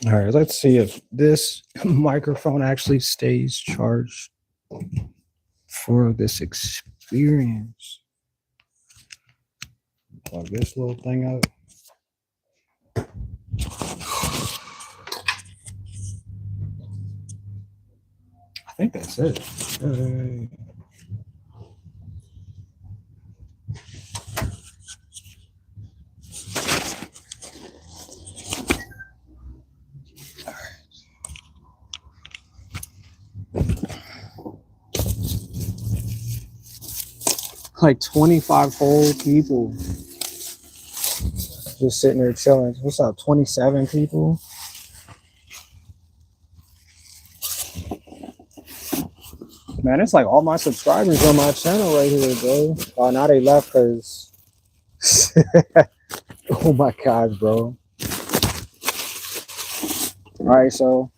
All right, let's see if this microphone actually stays charged for this experience. Plug this little thing up. I think that's it. Like 25 whole people just sitting there chilling. What's up, 27 people? Man, it's like all my subscribers on my channel right here, bro. Oh, now they left because. Oh my gosh, bro. All right, so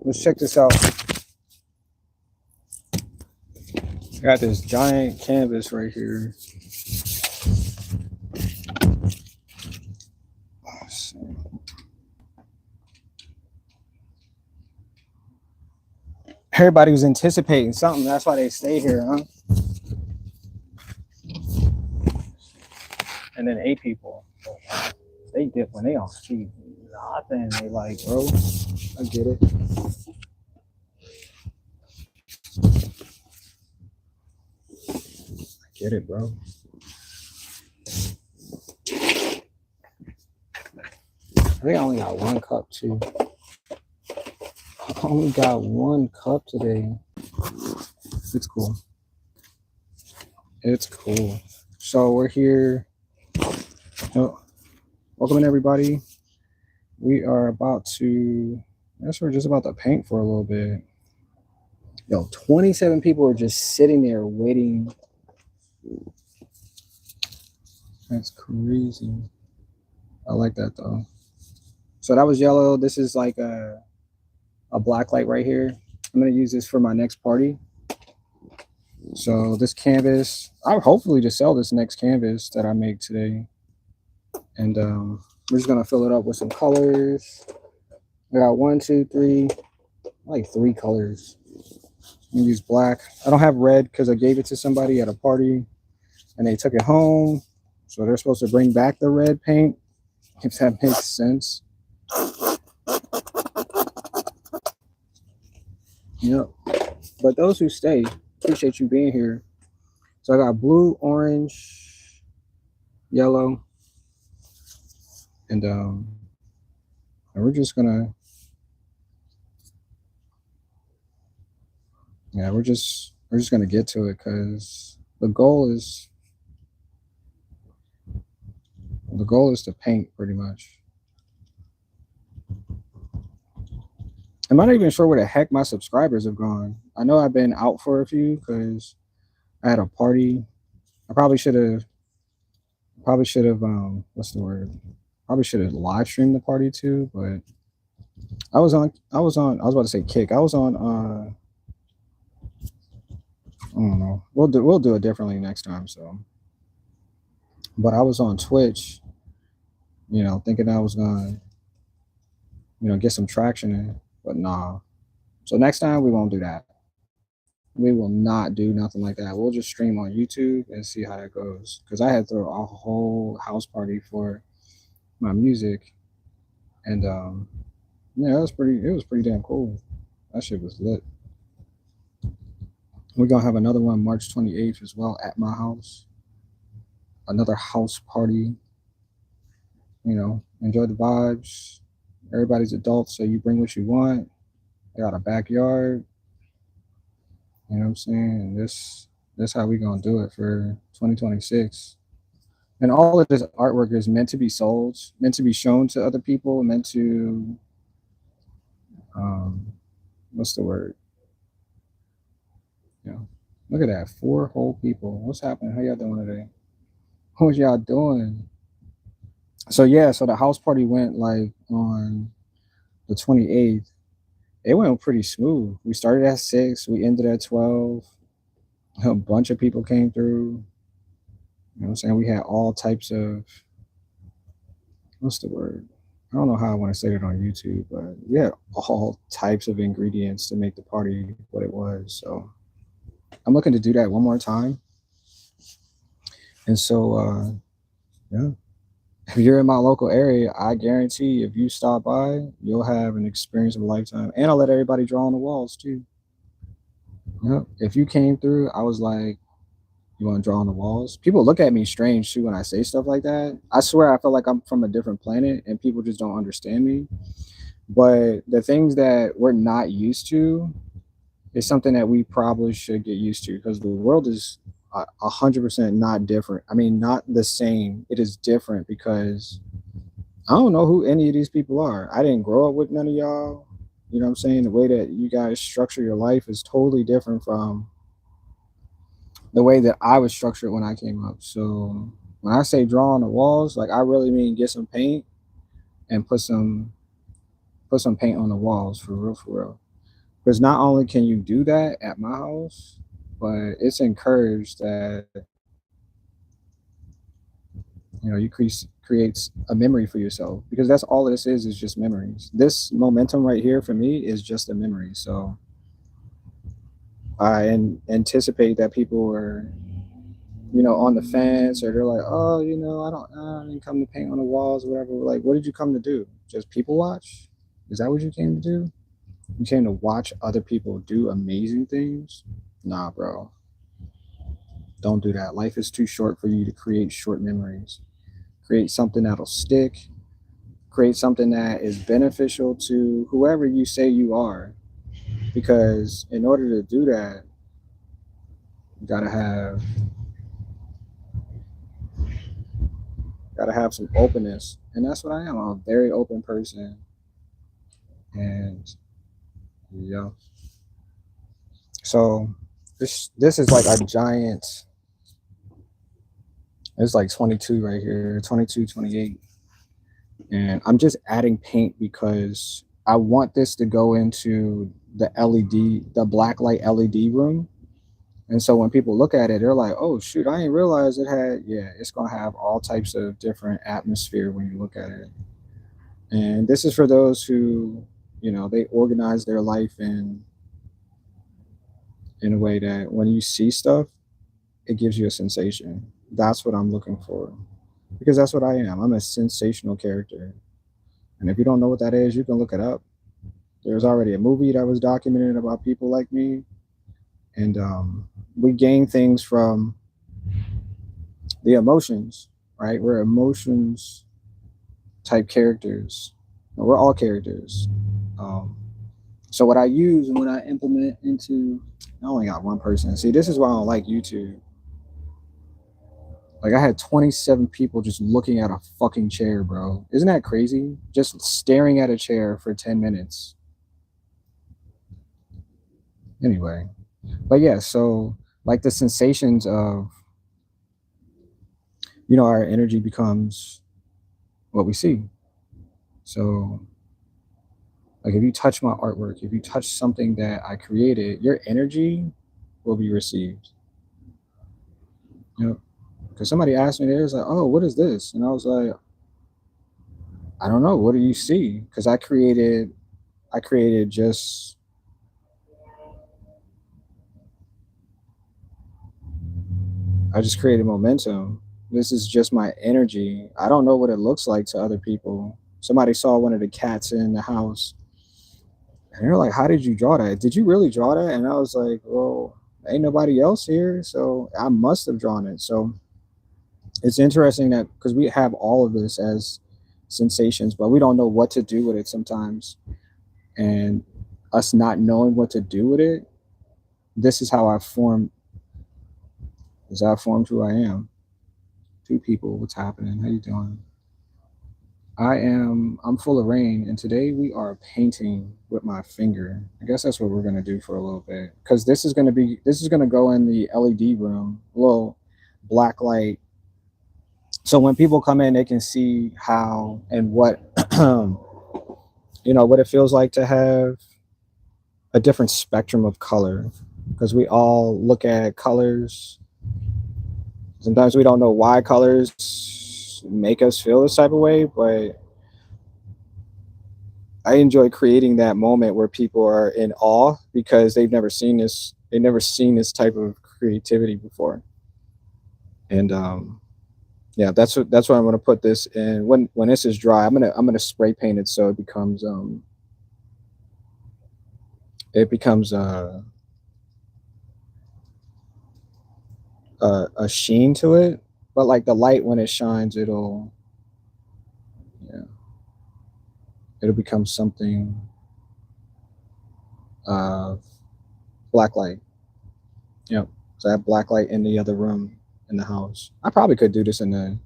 let's check this out. I got this giant canvas right here. Everybody was anticipating something. That's why they stay here, huh? And then 8 people. They dip when they on street. Nothing. They like, bro. I get it. I get it, bro. I think I only got 1 cup too. I only got 1 cup today. It's cool. It's cool. So we're here. Oh, welcome in, everybody. We are about to. I guess we're just about to paint for a little bit. Yo, 27 people are just sitting there waiting. That's crazy. I like that though. So that was yellow. This is like a black light right here. I'm gonna use this for my next party. So this canvas, I'll hopefully just sell this next canvas that I make today. And we're just gonna fill it up with some colors. I got 1, 2, 3, like 3 colors. I'm gonna use black. I don't have red because I gave it to somebody at a party and they took it home. So they're supposed to bring back the red paint, if that makes sense. Yep. But those who stay, appreciate you being here. So I got blue, orange, yellow, and we're just gonna, yeah, we're just gonna get to it because the goal is to paint pretty much. I'm not even sure where the heck my subscribers have gone. I know I've been out for a few because I had a party. I probably should have what's the word? Probably should have live streamed the party too, but I was about to say Kick. I was on I don't know. We'll do it differently next time, so. But I was on Twitch, thinking I was gonna, get some traction in, but nah. So next time we won't do that. We will not do nothing like that. We'll just stream on YouTube and see how that goes. Because I had to throw a whole house party for my music, and yeah, it was pretty damn cool. That shit was lit. We're gonna have another one March 28th as well at my house. Another house party. Enjoy the vibes. Everybody's adults, so you bring what you want. I got a backyard. You know what I'm saying? And this how we gonna do it for 2026. And all of this artwork is meant to be sold, meant to be shown to other people, meant to what's the word? Look at that, 4 whole people. What's happening? How y'all doing today? What y'all doing? So yeah, so the house party went like on the 28th. It went pretty smooth. We started at 6, we ended at 12. A bunch of people came through. You know what I'm saying? We had all types of, what's the word? I don't know how I want to say it on YouTube, but we had all types of ingredients to make the party what it was. So I'm looking to do that one more time. And so, yeah, if you're in my local area, I guarantee if you stop by, you'll have an experience of a lifetime. And I'll let everybody draw on the walls too. Yep. If you came through, I was like, you want to draw on the walls? People look at me strange too when I say stuff like that. I swear I feel like I'm from a different planet and people just don't understand me. But the things that we're not used to is something that we probably should get used to because the world is 100% not different. I mean, not the same. It is different because I don't know who any of these people are. I didn't grow up with none of y'all. You know what I'm saying? The way that you guys structure your life is totally different from the way that I was structured when I came up. So when I say draw on the walls, like I really mean get some paint and put some paint on the walls for real, for real. Because not only can you do that at my house, but it's encouraged that you creates a memory for yourself because that's all this is just memories. This momentum right here for me is just a memory. So I anticipate that people are on the fence or they're like, oh, I didn't come to paint on the walls or whatever. Like, what did you come to do? Just people watch? Is that what you came to do? You came to watch other people do amazing things? Nah, bro. Don't do that. Life is too short for you to create short memories. Create something that'll stick. Create something that is beneficial to whoever you say you are. Because in order to do that, you gotta have some openness. And that's what I am. I'm a very open person. And yeah. So this is like a giant. It's like 22 right here, 22, 28. And I'm just adding paint because I want this to go into the LED, the black light LED room. And so when people look at it, they're like, oh, shoot, I didn't realize it had, yeah, it's going to have all types of different atmosphere when you look at it. And this is for those who, they organize their life in a way that when you see stuff, it gives you a sensation. That's what I'm looking for because that's what I am. I'm a sensational character. And if you don't know what that is, you can look it up. There's already a movie that was documented about people like me. And we gain things from the emotions, right? We're emotions type characters. We're all characters. So what I use and what I implement into, I only got one person. See, this is why I don't like YouTube. Like I had 27 people just looking at a fucking chair, bro. Isn't that crazy? Just staring at a chair for 10 minutes. Anyway, but yeah, so like the sensations of, our energy becomes what we see. So like if you touch my artwork, if you touch something that I created, your energy will be received. Because somebody asked me, they was like, oh, what is this? And I was like, I don't know. What do you see? Because I created just created momentum. This is just my energy. I don't know what it looks like to other people. Somebody saw one of the cats in the house and they're like, how did you draw that? Did you really draw that? And I was like, well, ain't nobody else here, so I must have drawn it. So it's interesting that because we have all of this as sensations, but we don't know what to do with it sometimes. And us not knowing what to do with it, this is how I formed. Is I formed who I am. Two people, what's happening? How you doing? I'm full of rain, and today we are painting with my finger. I guess that's what we're gonna do for a little bit. Because this is gonna go in the LED room, a little black light. So when people come in, they can see how and what what it feels like to have a different spectrum of color. Because we all look at colors. Sometimes we don't know why colors make us feel this type of way, but I enjoy creating that moment where people are in awe because they've never seen this type of creativity before. And yeah, that's what I'm gonna put this in. When this is dry, I'm gonna spray paint it so it becomes a sheen to it. But like the light when it shines, yeah, it'll become something uh black light. Yep. So I have black light in the other room in the house. I probably could do this in the,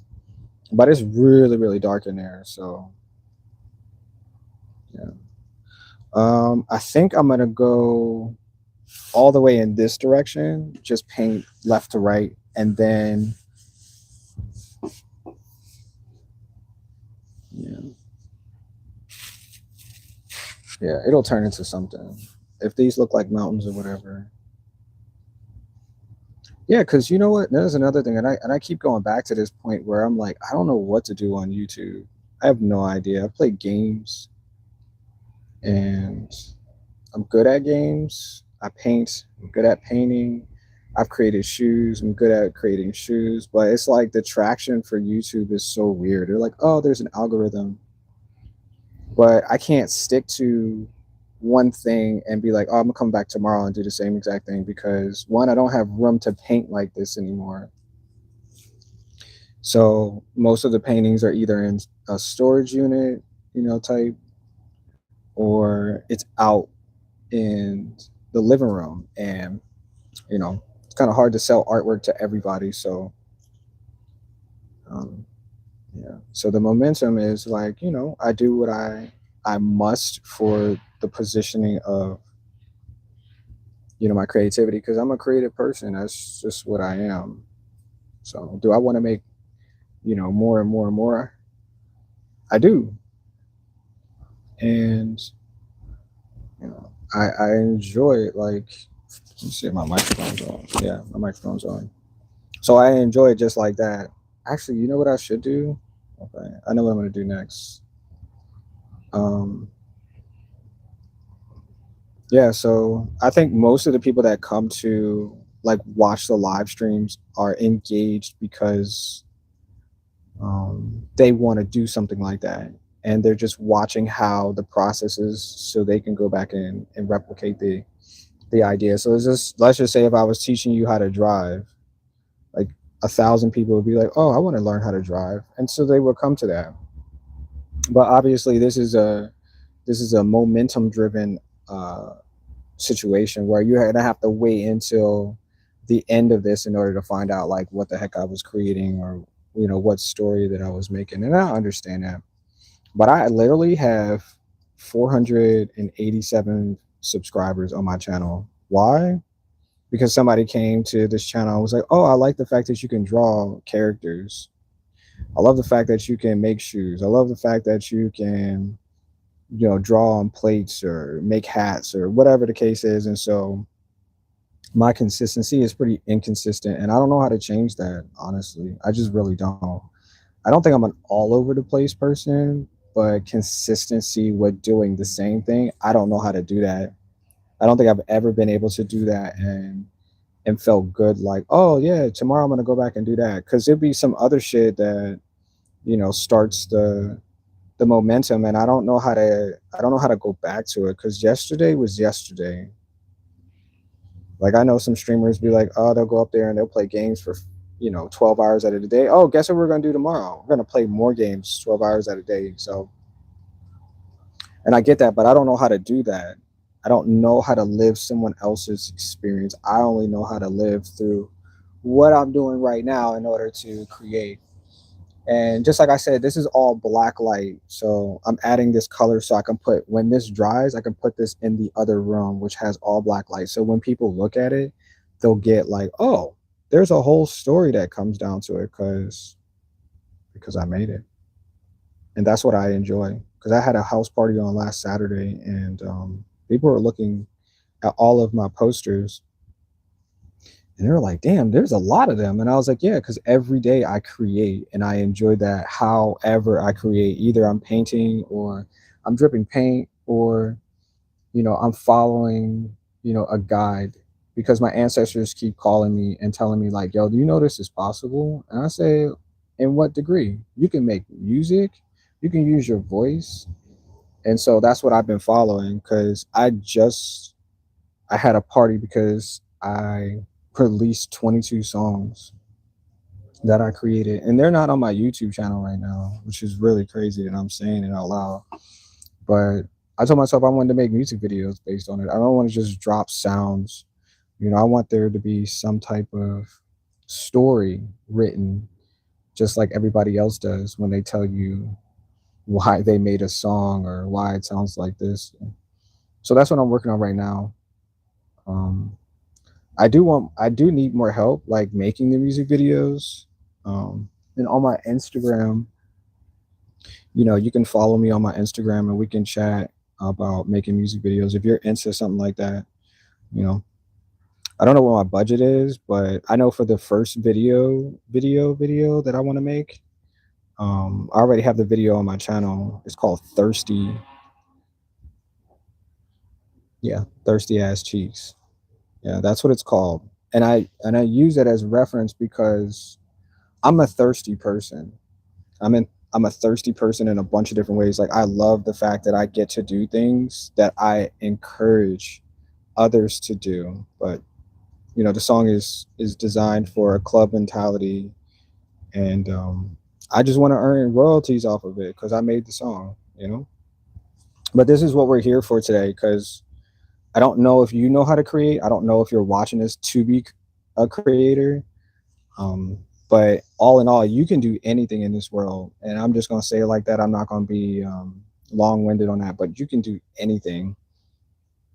but it's really really dark in there. So yeah. I think I'm gonna go all the way in this direction, just paint left to right, and then yeah, yeah, it'll turn into something. If these look like mountains or whatever. Yeah, because you know what? There's another thing, and I keep going back to this point where I'm like, I don't know what to do on YouTube. I have no idea. I play games and I'm good at games. I paint. I'm good at painting. I've created shoes. I'm good at creating shoes, but it's like the traction for YouTube is so weird. They're like, oh, there's an algorithm, but I can't stick to one thing and be like, oh, I'm gonna come back tomorrow and do the same exact thing because one, I don't have room to paint like this anymore. So most of the paintings are either in a storage unit, type, or it's out in the living room. And, it's kind of hard to sell artwork to everybody. So, um, yeah. So the momentum is like, I do what I must for the positioning of, my creativity because I'm a creative person. That's just what I am. So do I want to make, more and more and more? I do. And I enjoy it. Like, let's see if my microphone's on. Yeah, my microphone's on. So I enjoy it just like that. Actually, you know what I should do? Okay, I know what I'm gonna do next. Um, yeah, so I think most of the people that come to like watch the live streams are engaged because they want to do something like that, and they're just watching how the process is, so they can go back and replicate the idea. So let's just say if I was teaching you how to drive, like 1,000 people would be like, "Oh, I want to learn how to drive," and so they will come to that. But obviously, this is a momentum driven uh, situation where you're gonna have to wait until the end of this in order to find out like what the heck I was creating or what story that I was making, and I understand that. But I literally have 487 subscribers on my channel. Why? Because somebody came to this channel and was like, "Oh, I like the fact that you can draw characters. I love the fact that you can make shoes. I love the fact that you can, draw on plates or make hats or whatever the case is." And so my consistency is pretty inconsistent, and I don't know how to change that, honestly. I just really don't. I don't think I'm an all over the place person, but consistency with doing the same thing, I don't know how to do that. I don't think I've ever been able to do that and felt good like, oh yeah, tomorrow I'm gonna go back and do that. Cause there'd be some other shit that, starts the momentum, and I don't know how to go back to it because yesterday was yesterday. Like I know some streamers be like, oh, they'll go up there and they'll play games for 12 hours out of the day. Oh, guess what we're gonna do tomorrow? We're gonna play more games 12 hours out of the day. So, and I get that, but I don't know how to do that. I don't know how to live someone else's experience. I only know how to live through what I'm doing right now in order to create. And just like I said, this is all black light. So I'm adding this color so I can when this dries, I can put this in the other room, which has all black light. So when people look at it, they'll get like, oh, there's a whole story that comes down to it because I made it. And that's what I enjoy. Because I had a house party on last Saturday, and people were looking at all of my posters and they were like, damn, there's a lot of them. And I was like, yeah, because every day I create and I enjoy that. However I create, either I'm painting or I'm dripping paint or, I'm following, a guide because my ancestors keep calling me and telling me like, yo, do you know this is possible? And I say, in what degree? You can make music, you can use your voice. And so that's what I've been following because I had a party because I released 22 songs that I created, and they're not on my YouTube channel right now, which is really crazy that I'm saying it out loud. But I told myself I wanted to make music videos based on it. I don't want to just drop sounds. I want there to be some type of story written, just like everybody else does when they tell you why they made a song or why it sounds like this. So that's what I'm working on right now. Um, I do need more help, like making the music videos. And on my Instagram, you can follow me on my Instagram and we can chat about making music videos if you're into something like that. You know, I don't know what my budget is, but I know for the first video that I want to make, I already have the video on my channel. It's called Thirsty. Yeah, Thirsty Ass Cheeks. Yeah, that's what it's called. And I use that as reference because I'm a thirsty person. I'm a thirsty person in a bunch of different ways. Like I love the fact that I get to do things that I encourage others to do. But the song is designed for a club mentality, and I just want to earn royalties off of it because I made the song. But this is what we're here for today because I don't know if you know how to create. I don't know if you're watching this to be a creator. But all in all, you can do anything in this world. And I'm just going to say it like that. I'm not going to be long winded on that, but you can do anything.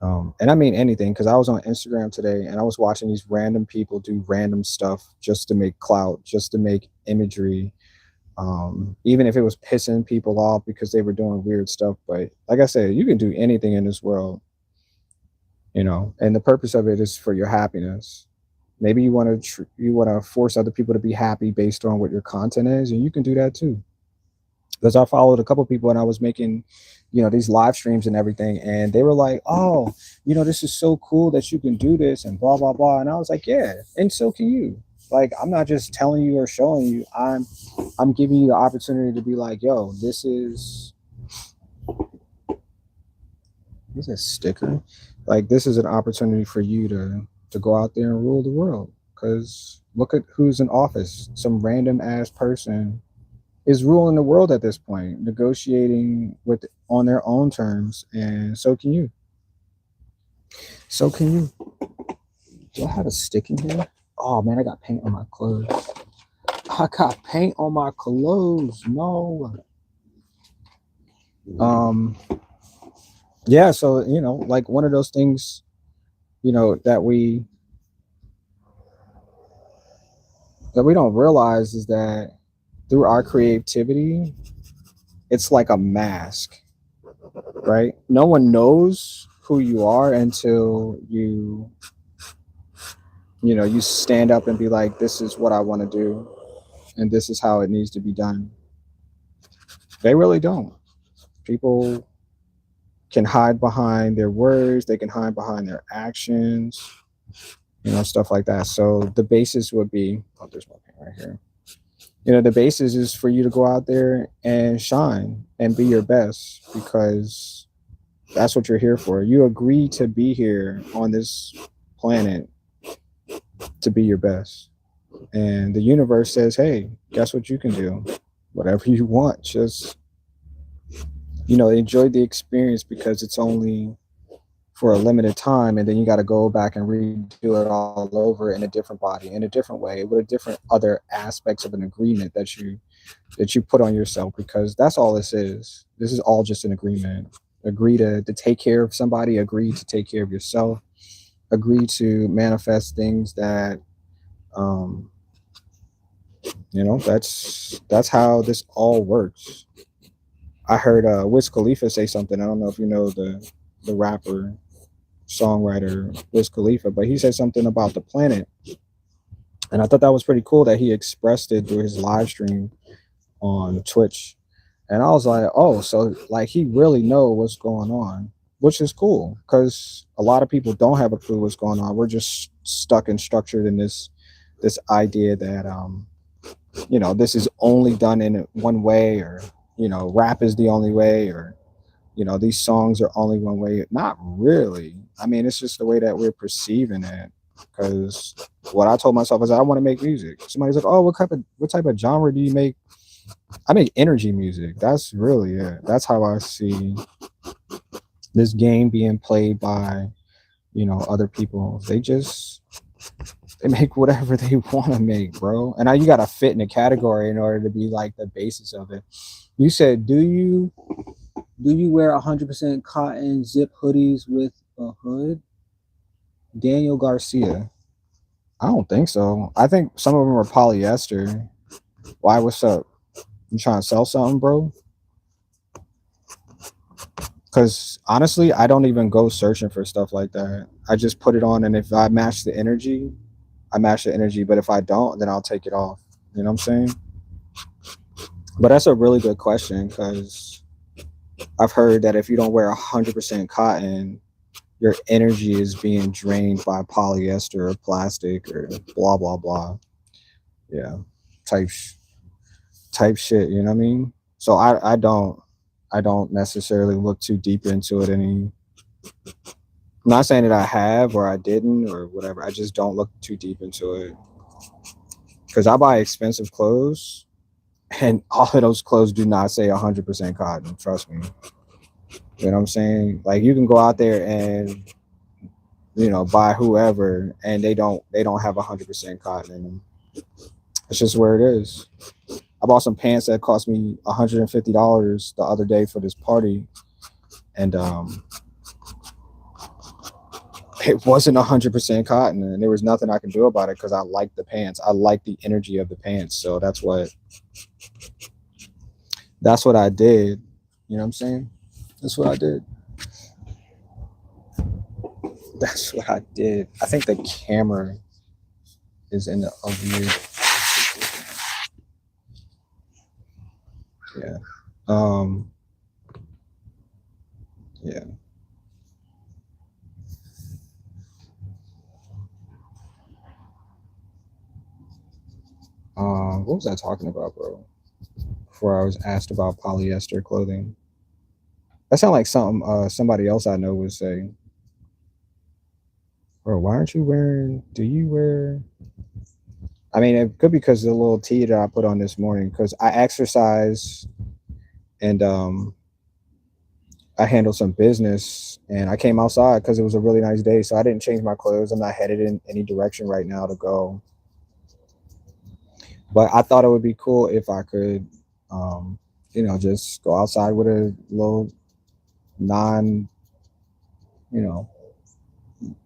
And I mean anything because I was on Instagram today and I was watching these random people do random stuff just to make clout, just to make imagery. Even if it was pissing people off because they were doing weird stuff. But like I said, you can do anything in this world, and the purpose of it is for your happiness. Maybe you want to force other people to be happy based on what your content is, and you can do that too. Because I followed a couple people and I was making, these live streams and everything, and they were like, "Oh, this is so cool that you can do this," and blah blah blah. And I was like, "Yeah, and so can you." Like, I'm not just telling you or showing you. I'm giving you the opportunity to be like, "Yo, this is a sticker." Like, this is an opportunity for you to go out there and rule the world. Because look at who's in office. Some random ass person is ruling the world at this point, negotiating with on their own terms, and so can you. So can you. Do I have a stick in here? Oh man, I got paint on my clothes. I got paint on my clothes. No. Yeah, so like one of those things, that we don't realize is that through our creativity, it's like a mask, right? No one knows who you are until you stand up and be like, this is what I want to do and this is how it needs to be done. They really don't. People can hide behind their words, they can hide behind their actions, stuff like that. So the basis would be, oh, there's my pen right here. The basis is for you to go out there and shine and be your best because that's what you're here for. You agree to be here on this planet to be your best. And the universe says, hey, guess what you can do? Whatever you want. Just, enjoy the experience because it's only for a limited time, and then you got to go back and redo it all over in a different body, in a different way, with a different other aspects of an agreement that you put on yourself, because that's all this is. This is all just an agreement. Agree to take care of somebody, agree to take care of yourself, agree to manifest things that that's how this all works. I heard Wiz Khalifa say something. I don't know if you know the rapper songwriter Wiz Khalifa, but he said something about the planet, and I thought that was pretty cool that he expressed it through his live stream on Twitch. And I was like, oh, so like he really know what's going on, which is cool because a lot of people don't have a clue what's going on. We're just stuck and structured in this idea that this is only done in one way, or rap is the only way, or these songs are only one way. Not really. I mean, it's just the way that we're perceiving it. Because what I told myself is I want to make music. Somebody's like, oh, what type of genre do you make? I make energy music. That's really it. That's how I see this game being played by other people. They make whatever they want to make, bro. And now you gotta fit in a category in order to be like the basis of it. You said, do you wear 100% cotton zip hoodies with a hood? Daniel Garcia. I don't think so. I think some of them are polyester. Why? What's up? You trying to sell something, bro? Because honestly, I don't even go searching for stuff like that. I just put it on, and if I match the energy, I match the energy. But if I don't, then I'll take it off. You know what I'm saying? But that's a really good question because I've heard that if you don't wear 100% cotton, your energy is being drained by polyester or plastic or blah blah blah. Yeah, type type shit. You know what I mean? So I don't necessarily look too deep into it any. I'm not saying that I have or I didn't or whatever. I just don't look too deep into it because I buy expensive clothes, and all of those clothes do not say 100% cotton. Trust me. You know what I'm saying? Like you can go out there and buy whoever, and they don't have 100% cotton in them. It's just where it is. I bought some pants that cost me $150 the other day for this party, and it wasn't 100% cotton, and there was nothing I can do about it because I like the pants. I like the energy of the pants, so that's what I did. You know what I'm saying? That's what I did. That's what I did. I think the camera is in the view. Yeah. Um. Yeah. What was I talking about, bro? Before I was asked about polyester clothing. That sounded like something somebody else I know would say. Bro, why aren't you wearing? Do you wear? I mean, it could be because of the little tee that I put on this morning. Because I exercise and I handled some business, and I came outside because it was a really nice day. So I didn't change my clothes. I'm not headed in any direction right now to go. But I thought it would be cool if I could, just go outside with a little non, you know,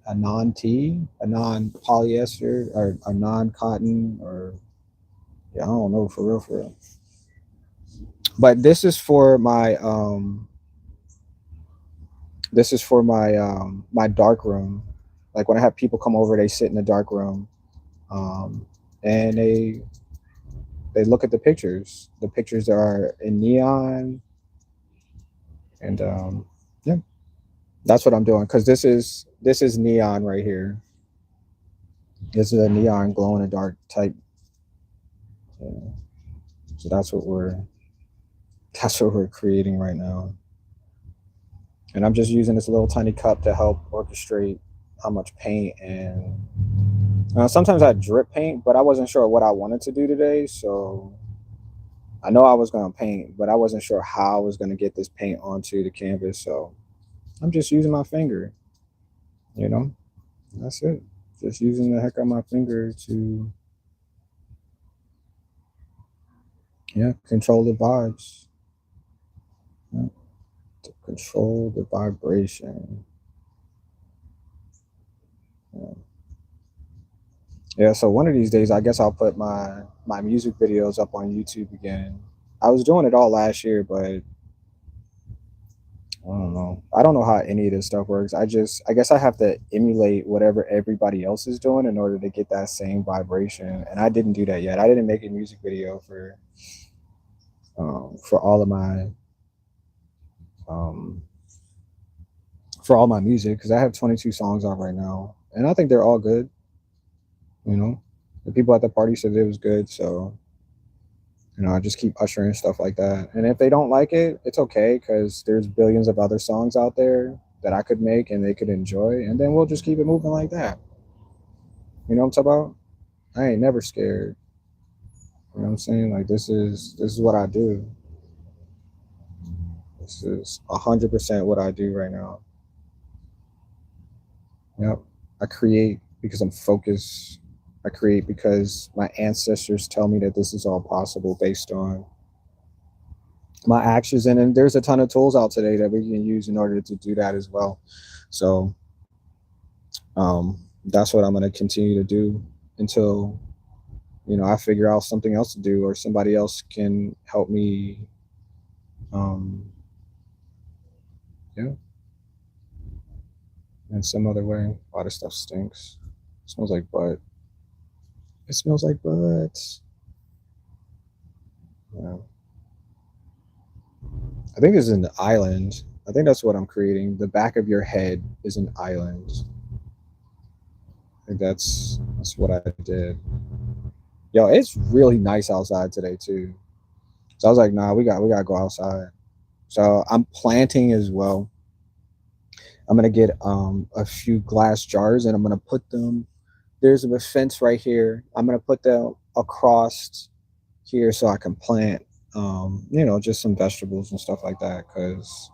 a non tee, a non polyester, or a non cotton, or yeah, I don't know, for real, for real. But this is for my dark room. Like when I have people come over, they sit in the dark room, um, and they look at the pictures. The pictures are in neon, and yeah, that's what I'm doing because this is neon right here. This is a neon glow in the dark type. Yeah. So that's what we're creating right now. And I'm just using this little tiny cup to help orchestrate how much paint. And sometimes I drip paint, but I wasn't sure what I wanted to do today. So I know I was going to paint, but I wasn't sure how I was going to get this paint onto the canvas. So I'm just using my finger, you know, that's it. Just using the heck out of my finger to, yeah, control the vibes, yeah, to control the vibration. Yeah. Yeah, so one of these days, I guess I'll put my music videos up on YouTube again. I was doing it all last year, but I don't know. I don't know how any of this stuff works. I guess I have to emulate whatever everybody else is doing in order to get that same vibration. And I didn't do that yet. I didn't make a music video for for all of my um, for all my music, because I have 22 songs out right now, and I think they're all good. You know, the people at the party said it was good, so I just keep ushering stuff like that. And if they don't like it, it's okay, because there's billions of other songs out there that I could make and they could enjoy, and then we'll just keep it moving like that. You know what I'm talking about? I ain't never scared. You know what I'm saying? Like this is what I do. This is 100% what I do right now. Yep. I create because I'm focused. I create because my ancestors tell me that this is all possible based on my actions. And then there's a ton of tools out today that we can use in order to do that as well. So that's what I'm going to continue to do until I figure out something else to do, or somebody else can help me. Um, yeah, in some other way. A lot of stuff stinks. It smells like butt. It smells like butt. Yeah. I think this is an island. I think that's what I'm creating. The back of your head is an island. I think that's what I did. Yo, it's really nice outside today too. So I was like, nah, we gotta go outside. So I'm planting as well. I'm gonna get a few glass jars and I'm gonna put them. There's a fence right here. I'm gonna put them across here so I can plant, just some vegetables and stuff like that. Because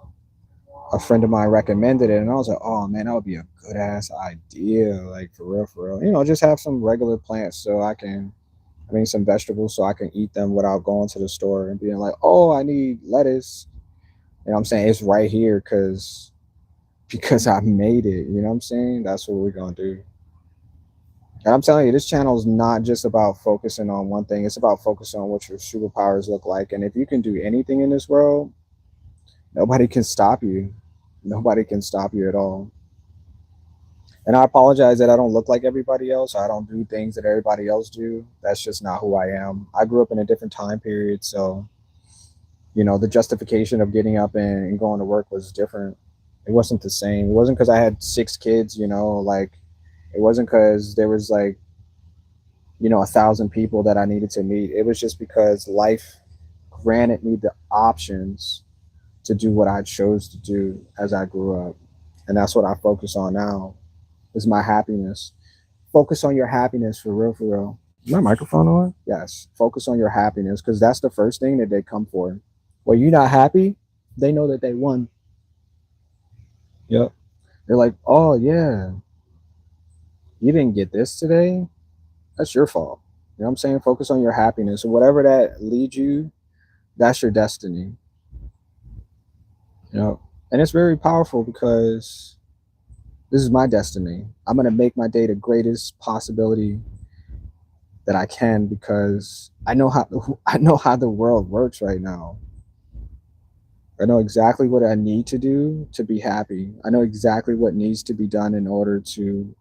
a friend of mine recommended it, and I was like, oh man, that would be a good ass idea. Like for real, for real. Just have some regular plants so some vegetables so I can eat them without going to the store and being like, oh, I need lettuce. I'm saying? It's right here because I made it. You know what I'm saying? That's what we're gonna do. And I'm telling you, this channel is not just about focusing on one thing. It's about focusing on what your superpowers look like. And if you can do anything in this world, nobody can stop you. Nobody can stop you at all. And I apologize that I don't look like everybody else. I don't do things that everybody else do. That's just not who I am. I grew up in a different time period. So, the justification of getting up and going to work was different. It wasn't the same. It wasn't because I had 6 kids, like, it wasn't because there was like 1,000 people that I needed to meet. It was just because life granted me the options to do what I chose to do as I grew up. And that's what I focus on now is my happiness. Focus on your happiness for real, for real. Is my microphone on? Yes. Focus on your happiness because that's the first thing that they come for. When you're not happy, they know that they won. Yep. They're like, oh, yeah, you didn't get this today. That's your fault. You know what I'm saying? Focus on your happiness. And whatever that leads you, that's your destiny. And it's very powerful because this is my destiny. I'm going to make my day the greatest possibility that I can because I know how the world works right now. I know exactly what I need to do to be happy. I know exactly what needs to be done in order to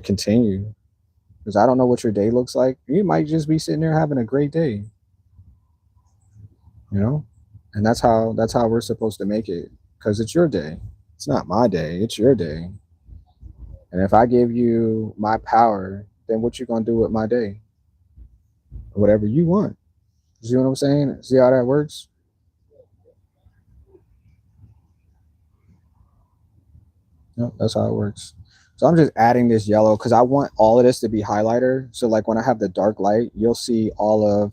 continue. Because I don't know what your day looks like. You might just be sitting there having a great day. And that's how we're supposed to make it, because it's your day. It's not my day, it's your day. And if I give you my power, then what you gonna do with my day? Whatever you want. See what I'm saying? See how that works? Yep, that's how it works. So I'm just adding this yellow because I want all of this to be highlighter. So like when I have the dark light, you'll see all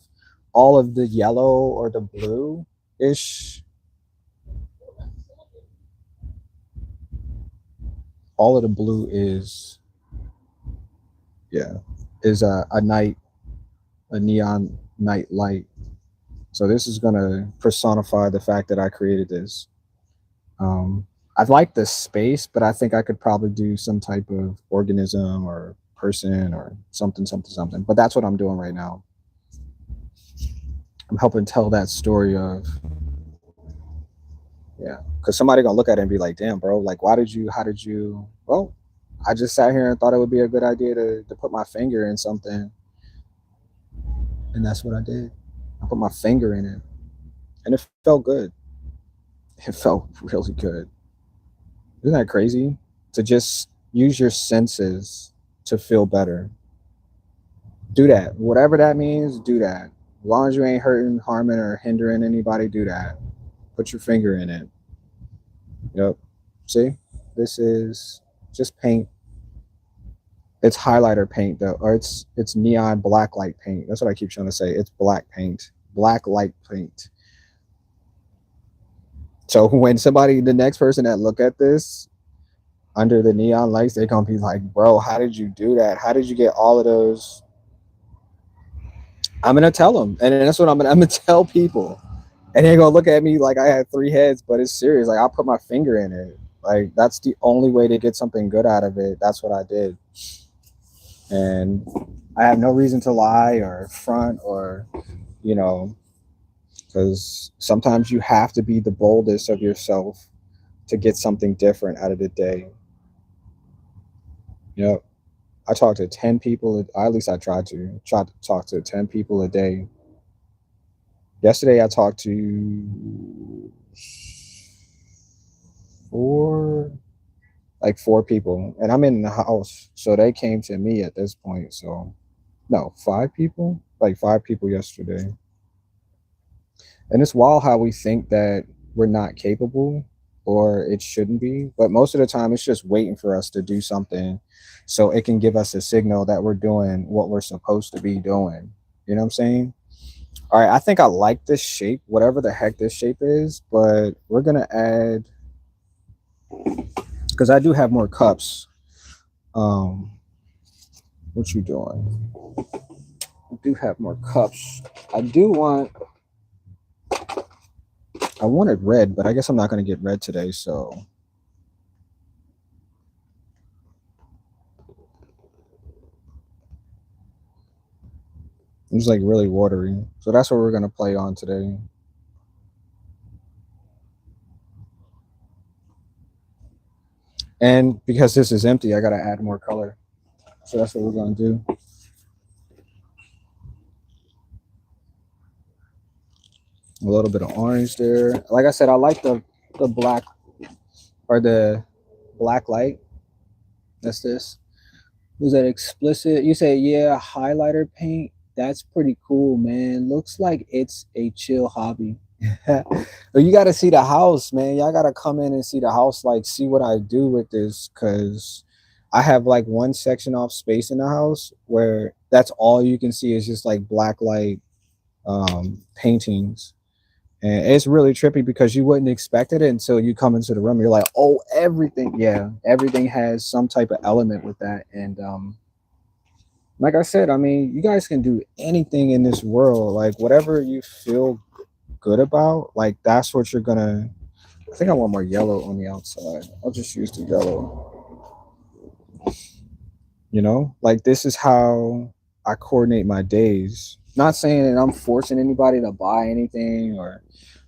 of the yellow or the blue ish. All of the blue is, yeah, is a neon night light. So this is gonna personify the fact that I created this. I'd like the space, but I think I could probably do some type of organism or person or something, something, something. But that's what I'm doing right now. I'm helping tell that story of, yeah, because somebody gonna look at it and be like, damn, bro, like, how did you, well, I just sat here and thought it would be a good idea to put my finger in something. And that's what I did. I put my finger in it, and it felt good. It felt really good. Isn't that crazy? To just use your senses to feel better. Do that. Whatever that means, do that. As long as you ain't hurting, harming, or hindering anybody, do that. Put your finger in it. Yep. See? This is just paint. It's highlighter paint though, or it's neon black light paint. That's what I keep trying to say. It's black paint. Black light paint. So when somebody, the next person that look at this under the neon lights, they're gonna be like, bro, how did you do that? How did you get all of those? I'm gonna tell them, and that's what I'm gonna tell people, and they're gonna look at me like I had three heads, but it's serious. Like I'll put my finger in it. Like that's the only way to get something good out of it. That's what I did, and I have no reason to lie or front or, you know, because sometimes you have to be the boldest of yourself to get something different out of the day. You know, I talk to 10 people, at least I try to talk to 10 people a day. Yesterday I talked to four, like four people, and I'm in the house, so they came to me at this point. So no, five people, like five people yesterday. And it's wild how we think that we're not capable or it shouldn't be, but most of the time it's just waiting for us to do something so it can give us a signal that we're doing what we're supposed to be doing. You know what I'm saying? All right, I think I like this shape, whatever the heck this shape is, but we're gonna add, because I do have more cups. Um, what you doing? I do have more cups. I do want. I wanted red, but I guess I'm not gonna get red today. So it's like really watery. So that's what we're gonna play on today. And because this is empty, I gotta add more color. So that's what we're gonna do. A little bit of orange there. Like I said, I like the black or the black light. That's this. Was that explicit? You say, yeah, highlighter paint. That's pretty cool, man. Looks like it's a chill hobby. But you got to see the house, man. Y'all got to come in and see the house, like see what I do with this, because I have like one section off space in the house where that's all you can see is just like black light paintings. And it's really trippy because you wouldn't expect it until you come into the room. You're like, oh, everything. Yeah, everything has some type of element with that. And like I said, I mean, you guys can do anything in this world. Like whatever you feel good about, like that's what you're gonna. I think I want more yellow on the outside. I'll just use the yellow. You know, like this is how I coordinate my days. Not saying that I'm forcing anybody to buy anything or,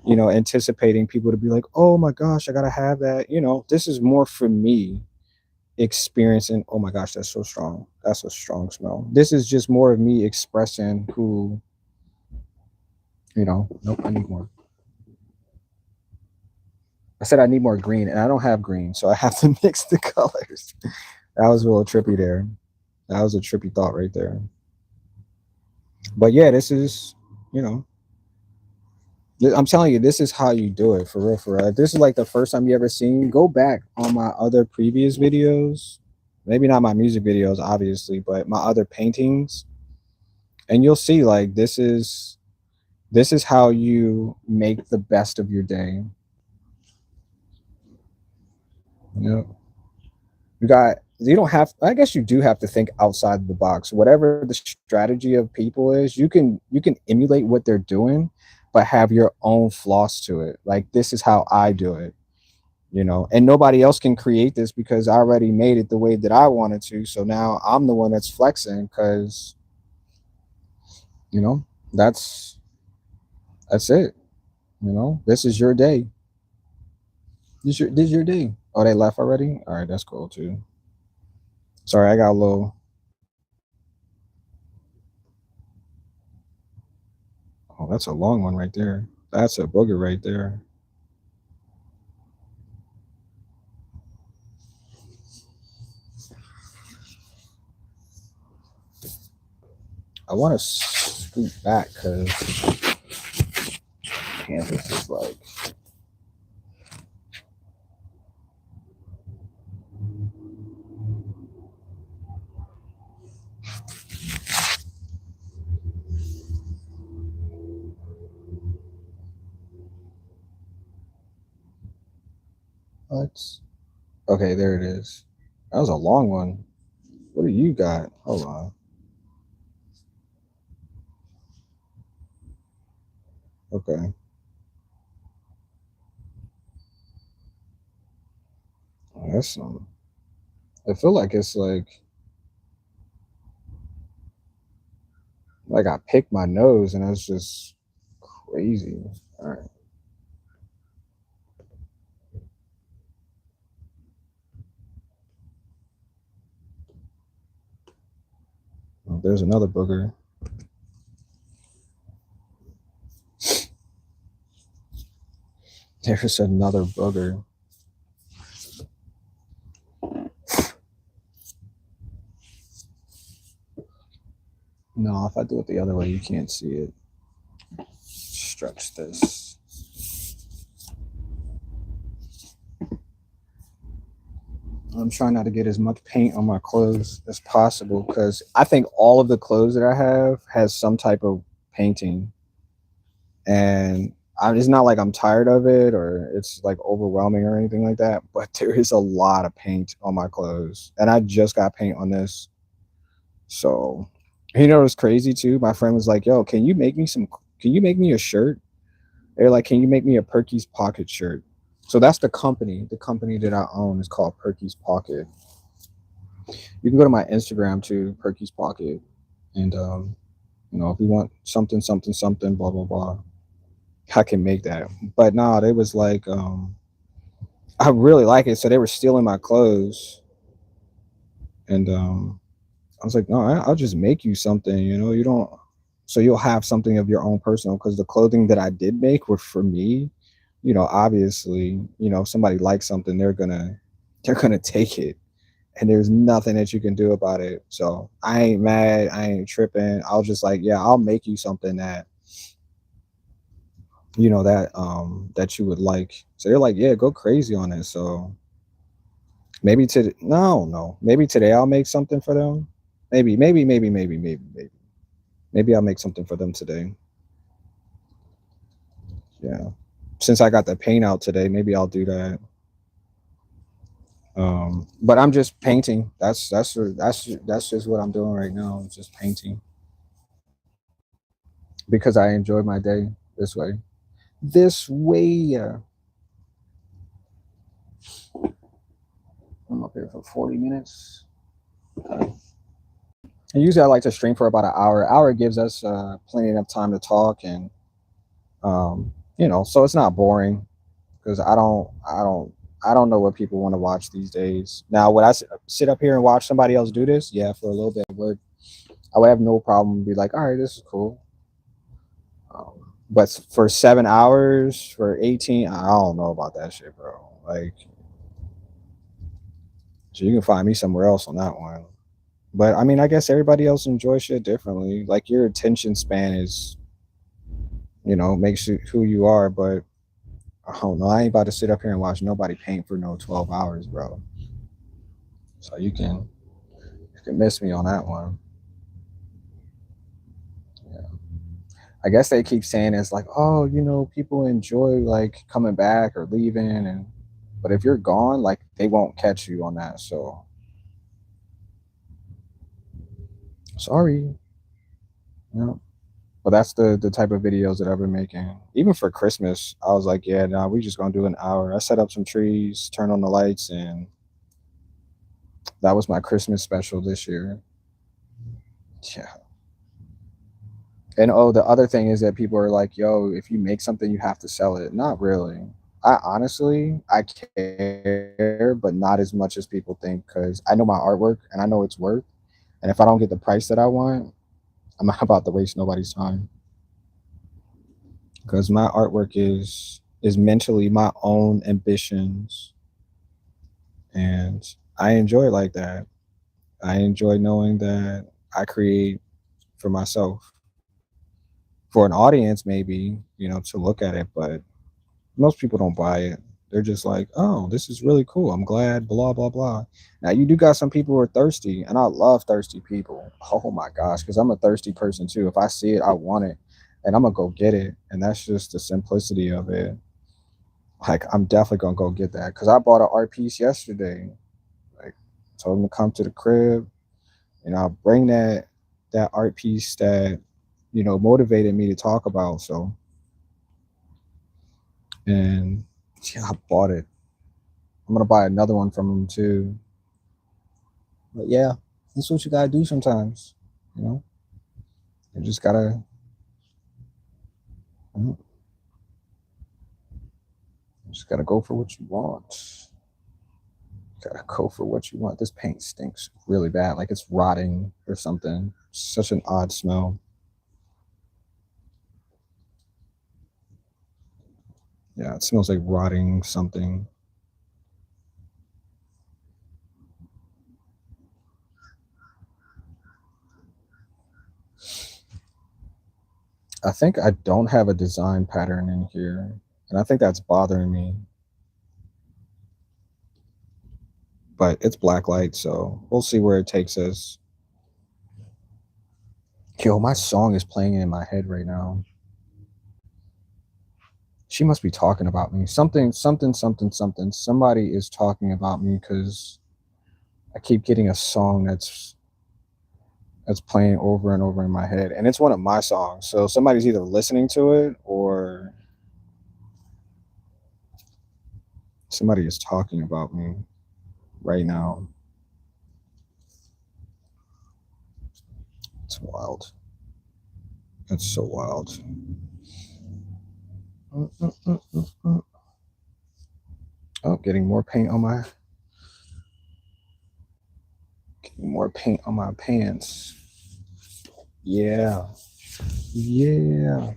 you know, anticipating people to be like, oh my gosh, I gotta have that. You know, this is more for me experiencing. Oh my gosh, that's so strong. That's a strong smell. This is just more of me expressing who, you know. Nope, I need more. I said I need more green, and I don't have green, so I have to mix the colors. That was a little trippy there. That was a trippy thought right there. But yeah, this is, you know, I'm telling you, this is how you do it for real. For real. If this is like the first time you ever seen, go back on my other previous videos. Maybe not my music videos, obviously, but my other paintings, and you'll see like this is how you make the best of your day. You know, you don't have. I guess you do have to think outside the box. Whatever the strategy of people is, you can emulate what they're doing, but have your own flaws to it. Like this is how I do it, you know, and nobody else can create this because I already made it the way that I wanted to. So now I'm the one that's flexing because, you know, that's that's it. You know, this is your day. This is your day. Oh, they left already. All right, that's cool too. Sorry, I got a little. Oh, that's a long one right there. That's a booger right there. I want to scoot back because campus is like. What? Okay, there it is. That was a long one. What do you got? Hold on. Okay. Oh, that's some. I feel like it's like I picked my nose and that's just crazy. All right. Oh, there's another booger. There's another booger. No, if I do it the other way, you can't see it. Stretch this. I'm trying not to get as much paint on my clothes as possible because I think all of the clothes that I have has some type of painting, and it's not like I'm tired of it or it's like overwhelming or anything like that. But there is a lot of paint on my clothes, and I just got paint on this. So, you know, it's crazy too. My friend was like, "Yo, can you make me some? Can you make me a shirt?" They're like, "Can you make me a Perky's Pocket shirt?" So that's the company. The company that I own is called Perky's Pocket. You can go to my Instagram too, Perky's Pocket, and you know, if you want something, something, something, blah blah blah, I can make that. But no, they was like, I really like it, so they were stealing my clothes, and I was like, no, I'll just make you something. You know, you don't. So you'll have something of your own personal because the clothing that I did make were for me. You know, obviously, you know, if somebody likes something, they're gonna take it, and there's nothing that you can do about it. So I ain't mad. I ain't tripping. I'll just like, yeah, I'll make you something that that you would like. So they're like, yeah, go crazy on it. So maybe to no, maybe today I'll make something for them. Maybe I'll make something for them today. Yeah, since I got the paint out today, maybe I'll do that. But I'm just painting. That's just what I'm doing right now. Just painting because I enjoy my day this way. This way. I'm up here for 40 minutes. Okay. And usually I like to stream for about an hour. Hour gives us plenty enough time to talk and you know, so it's not boring because I don't know what people want to watch these days. Now, would I sit up here and watch somebody else do this? Yeah, for a little bit, I would have no problem. Be like, all right, this is cool. But for 7 hours for 18, I don't know about that shit, bro. Like, so you can find me somewhere else on that one. But I mean, I guess everybody else enjoys shit differently. Like your attention span is, you know, makes you who you are. But I don't know. I ain't about to sit up here and watch nobody paint for no 12 hours, bro. So you can miss me on that one. Yeah. I guess they keep saying it's like, oh, you know, people enjoy like coming back or leaving, and but if you're gone, like they won't catch you on that. So sorry. Yeah. But that's the type of videos that I've been making. Even for Christmas, I was like, yeah, nah, we just gonna do an hour. I set up some trees, turn on the lights, and that was my Christmas special this year. Yeah. And oh, the other thing is that people are like, yo, if you make something, you have to sell it. Not really. I care, but not as much as people think because I know my artwork and I know its worth. And if I don't get the price that I want, I'm not about to waste nobody's time. because my artwork is mentally my own ambitions, and I enjoy it like that. I enjoy knowing that I create for myself. For an audience, maybe, to look at it, but most people don't buy it. They're just like, oh, this is really cool. I'm glad, blah, blah, blah. Now, you do got some people who are thirsty, and I love thirsty people. Oh my gosh, because I'm a thirsty person too. If I see it, I want it, and I'm going to go get it. And that's just the simplicity of it. Like, I'm definitely going to go get that because I bought an art piece yesterday. Like, told him to come to the crib, and I'll bring that art piece that, motivated me to talk about. So, and yeah, I bought it. I'm gonna buy another one from him too. But yeah, that's what you gotta do sometimes. You know, you just gotta, you know, you just gotta go for what you want. Gotta go for what you want. This paint stinks really bad, like it's rotting or something. Such an odd smell. Yeah, it smells like rotting something. I think I don't have a design pattern in here, and I think that's bothering me. But it's black light, so we'll see where it takes us. Yo, my song is playing in my head right now. She must be talking about me. Something, something, something, something. Somebody is talking about me because I keep getting a song that's playing over and over in my head, and it's one of my songs. So somebody's either listening to it or somebody is talking about me right now. It's wild. That's so wild. Oh, getting more paint on my pants. Yeah. Yeah.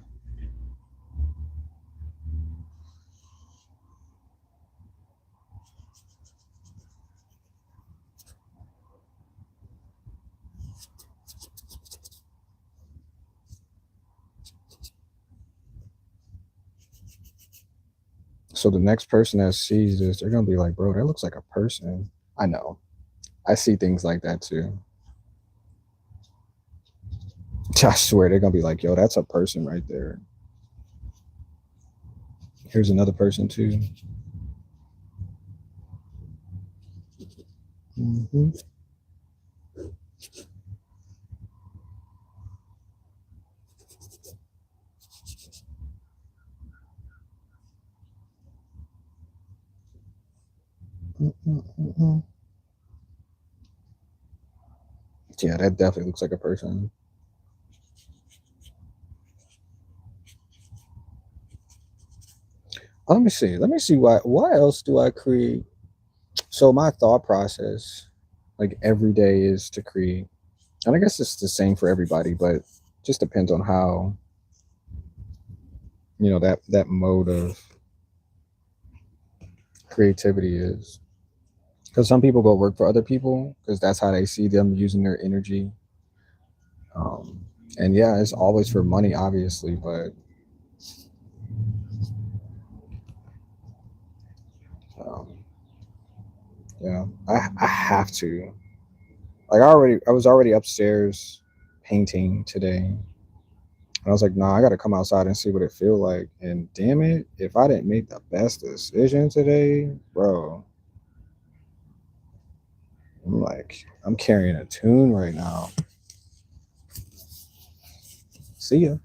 So the next person that sees this, they're gonna be like, bro, that looks like a person. I know. I see things like that too. I swear they're gonna be like, yo, that's a person right there. Here's another person too. Mm-hmm. Mm-hmm. Yeah, that definitely looks like a person. Let me see. Let me see why else do I create? So my thought process, like every day, is to create. And I guess it's the same for everybody, but just depends on how, that mode of creativity is. Because some people go work for other people because that's how they see them using their energy. Um, and yeah, it's always for money, obviously, but um, yeah, I have to. Like I was already upstairs painting today. And I was like, nah, I gotta come outside and see what it feel like. And damn it, if I didn't make the best decision today, bro, I'm carrying a tune right now. See ya.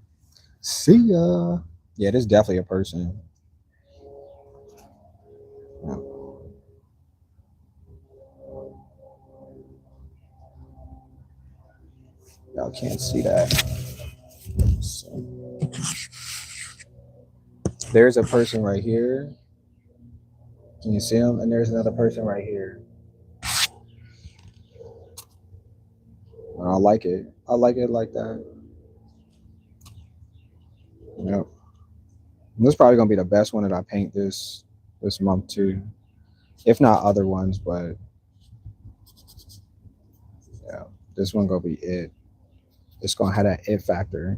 See ya. Yeah, this is definitely a person. Yeah, y'all can't see that. So, there's a person right here. Can you see him? And there's another person right here. And I like it. I like it like that. Yep. This is probably gonna be the best one that I paint this month too, if not other ones. But yeah, this one gonna be it. It's gonna have that it factor.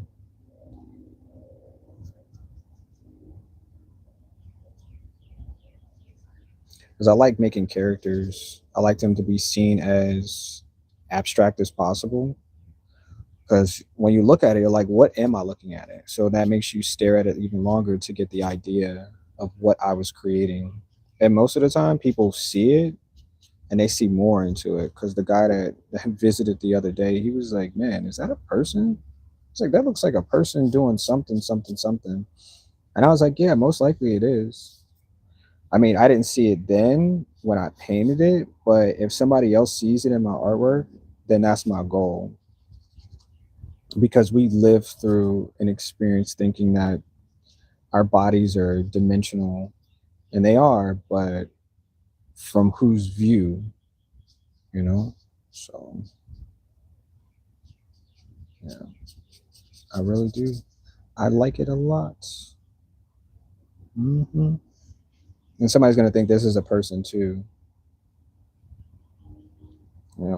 Because I like making characters. I like them to be seen as abstract as possible. Because when you look at it, you're like, what am I looking at it? So that makes you stare at it even longer to get the idea of what I was creating. And most of the time, people see it and they see more into it. Because the guy that visited the other day, he was like, man, is that a person? It's like, that looks like a person doing something, something, something. And I was like, yeah, most likely it is. I mean, I didn't see it then when I painted it, but if somebody else sees it in my artwork, then that's my goal. Because we live through an experience thinking that our bodies are dimensional, and they are, but from whose view, you know? So, yeah, I really do. I like it a lot. Hmm. And somebody's going to think this is a person too. Yeah.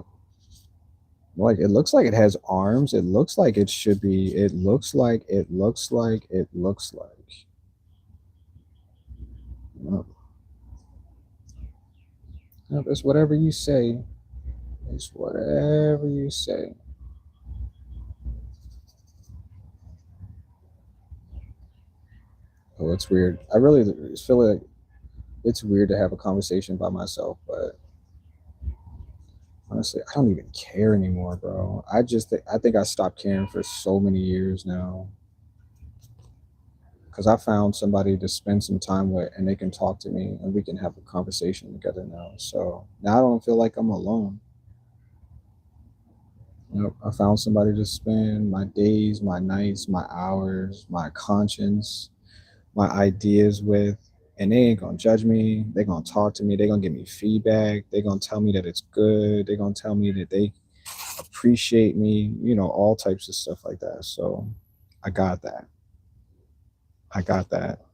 Like it looks like it has arms. It looks like it should be. It looks like. It looks like. It looks like. Yep. Yep, it's whatever you say. It's whatever you say. Oh, it's weird. I really feel like it's weird to have a conversation by myself, but honestly, I don't even care anymore, bro. I think I stopped caring for so many years now because I found somebody to spend some time with, and they can talk to me, and we can have a conversation together now. So now I don't feel like I'm alone. You know, I found somebody to spend my days, my nights, my hours, my conscience, my ideas with, and they ain't gonna judge me. They're gonna talk to me. They're gonna give me feedback. They're gonna tell me that it's good. They're gonna tell me that they appreciate me, all types of stuff like that. So I got that. I got that.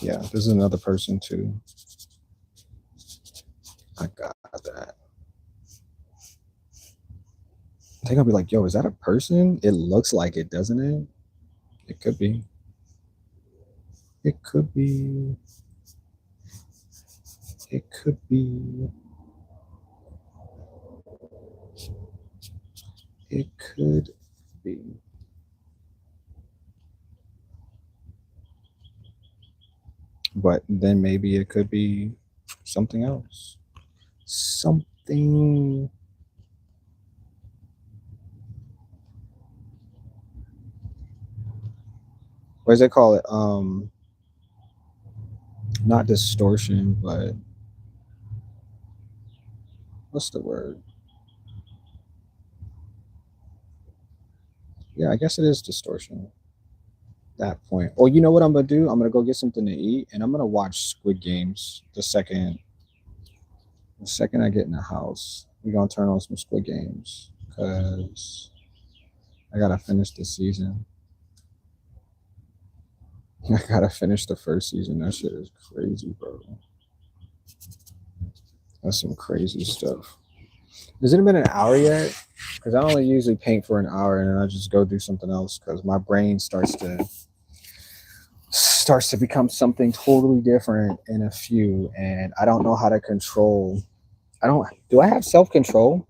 Yeah, this is another person too. I got that. They're gonna be like, yo, is that a person? It looks like it, doesn't it? It could be. It could be. It could be. It could be. But then maybe it could be something else. Something. What does it call it? Not distortion, but what's the word? Yeah, I guess it is distortion. That point. Oh, you know what I'm gonna do? I'm gonna go get something to eat, and I'm gonna watch Squid Games the second I get in the house. We're gonna turn on some Squid Games because I gotta finish the season. I gotta finish the first season. That shit is crazy, bro. That's some crazy stuff. Has it been an hour yet? Because I only usually paint for an hour and then I just go do something else because my brain starts to become something totally different in a few, and I don't know how to control. I don't. Do I have self control?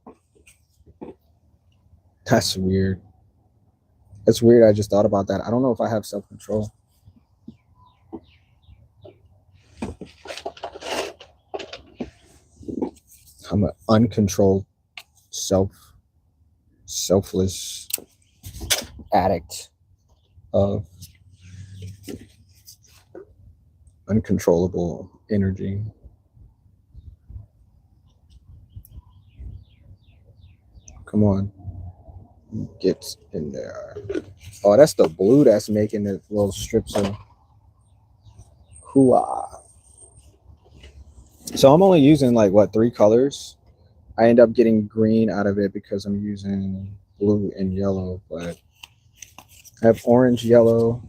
That's weird. That's weird. I just thought about that. I don't know if I have self control. I'm an uncontrolled selfless addict of uncontrollable energy. Come on, get in there. Oh, that's the blue that's making the little strips of hua. So I'm only using like what, 3 colors. I end up getting green out of it because I'm using blue and yellow, but I have orange, yellow,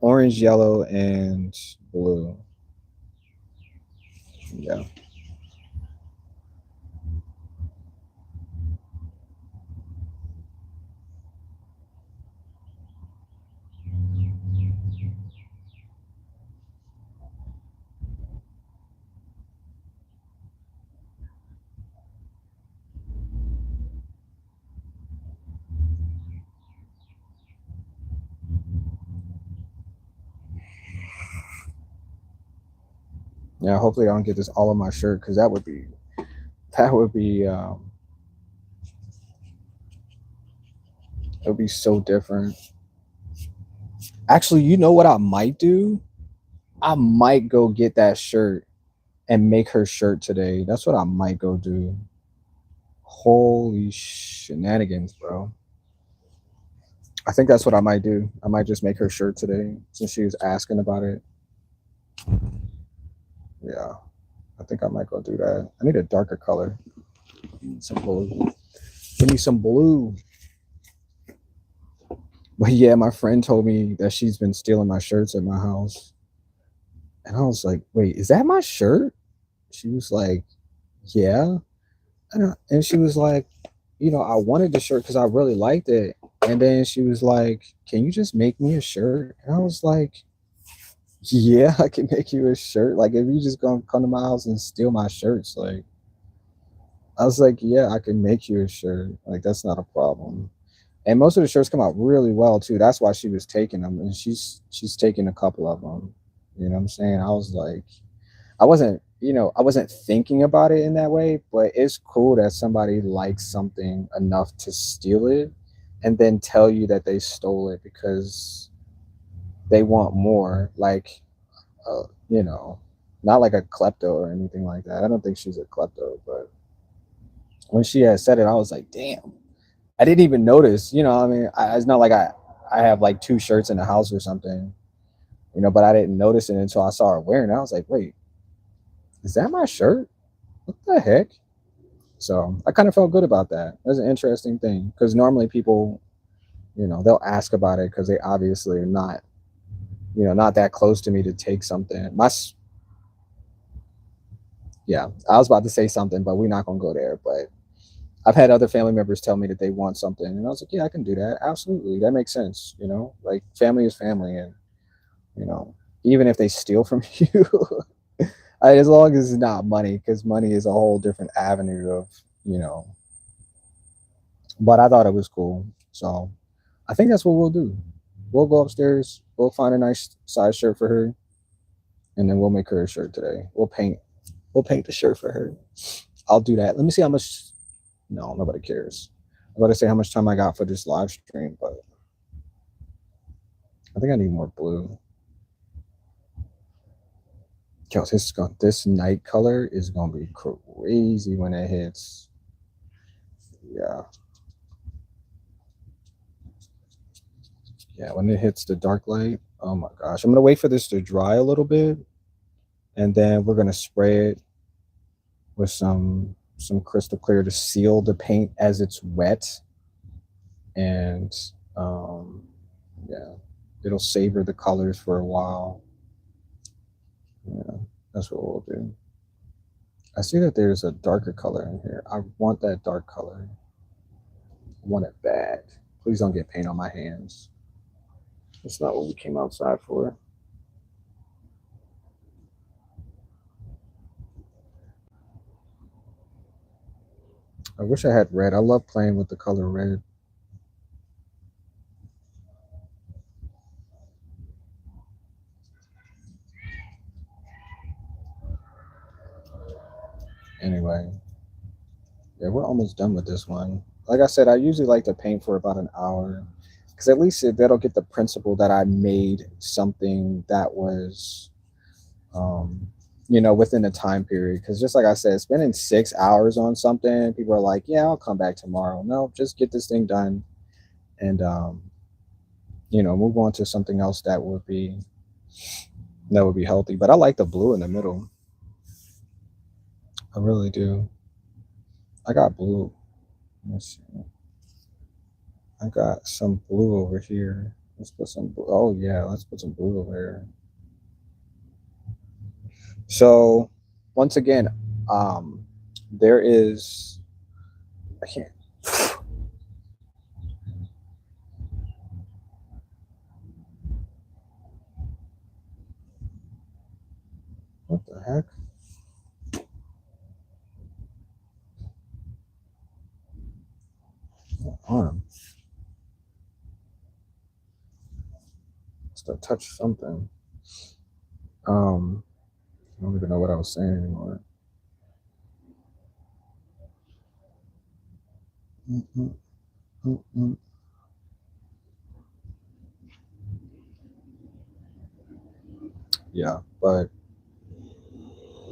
Orange, yellow, and blue. Yeah. Yeah, hopefully I don't get this all on my shirt because that would be it would be so different. Actually, you know what I might do? I might go get that shirt and make her shirt today. That's what I might go do. Holy shenanigans, bro. I think that's what I might do. I might just make her shirt today since she was asking about it. Yeah, I think I might go do that. I need a darker color. Some blue. Give me some blue. But yeah, my friend told me that she's been stealing my shirts at my house. And I was like, wait, is that my shirt? She was like, yeah. And she was like, I wanted the shirt because I really liked it. And then she was like, can you just make me a shirt? And I was like, yeah, I can make you a shirt. Like, if you just gonna come to my house and steal my shirts, like, I was like, yeah, I can make you a shirt. Like, that's not a problem. And most of the shirts come out really well too. That's why she was taking them, and she's taking a couple of them. You know what I'm saying? I was like, I wasn't thinking about it in that way, but it's cool that somebody likes something enough to steal it and then tell you that they stole it because they want more. Like, uh, you know, not like a klepto or anything like that. I don't think she's a klepto, but when she had said it, I was like, damn. I didn't even notice. I mean, it's not like I have like two shirts in the house or something. But I didn't notice it until I saw her wearing it. I was like, wait, is that my shirt? What the heck? So I kind of felt good about that. That's an interesting thing because normally people, they'll ask about it because they obviously are not, not that close to me to take something. Yeah, I was about to say something, but we're not gonna go there. But I've had other family members tell me that they want something, and I was like, yeah, I can do that. Absolutely, that makes sense. Like family is family, and you know, even if they steal from you, as long as it's not money, because money is a whole different avenue of, you know. But I thought it was cool, so I think that's what we'll do. We'll go upstairs. We'll find a nice size shirt for her, and then we'll make her a shirt today. We'll paint the shirt for her. I'll do that. Let me see how much. No, nobody cares. I'm about to say how much time I got for this live stream, but I think I need more blue. Yo, this night color is gonna be crazy when it hits. Yeah, yeah, when it hits the dark light. Oh my gosh, I'm gonna wait for this to dry a little bit, and then we're gonna spray it with some crystal clear to seal the paint as it's wet, and um, yeah, it'll savor the colors for a while. Yeah, that's what we'll do. I see that there's a darker color in here. I want that dark color. I want it bad. Please don't get paint on my hands. That's not what we came outside for. I wish I had red. I love playing with the color red. Anyway, yeah, we're almost done with this one. Like I said, I usually like to paint for about an hour because at least that'll get the principle that I made something that was, um, within a time period. Because just like I said, spending 6 hours on something, people are like, yeah, I'll come back tomorrow. No, just get this thing done and, move on to something else that would be healthy. But I like the blue in the middle. I really do. I got blue. Let's see. I got some blue over here. Let's put some. Oh yeah, let's put some blue over here. So once again, there is. I can't. What the heck? Arm. Must have touched something. I don't even know what I was saying anymore. Mm-mm, mm-mm. Yeah, but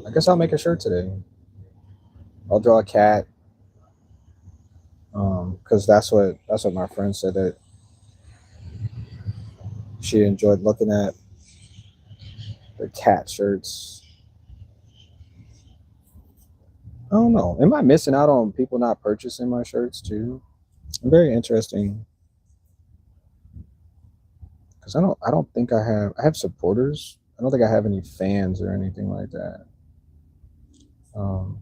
I guess I'll make a shirt today. I'll draw a cat. Because that's what my friend said that she enjoyed looking at the cat shirts. I don't know. Am I missing out on people not purchasing my shirts too? Very interesting. Because I don't think I have supporters. I don't think I have any fans or anything like that.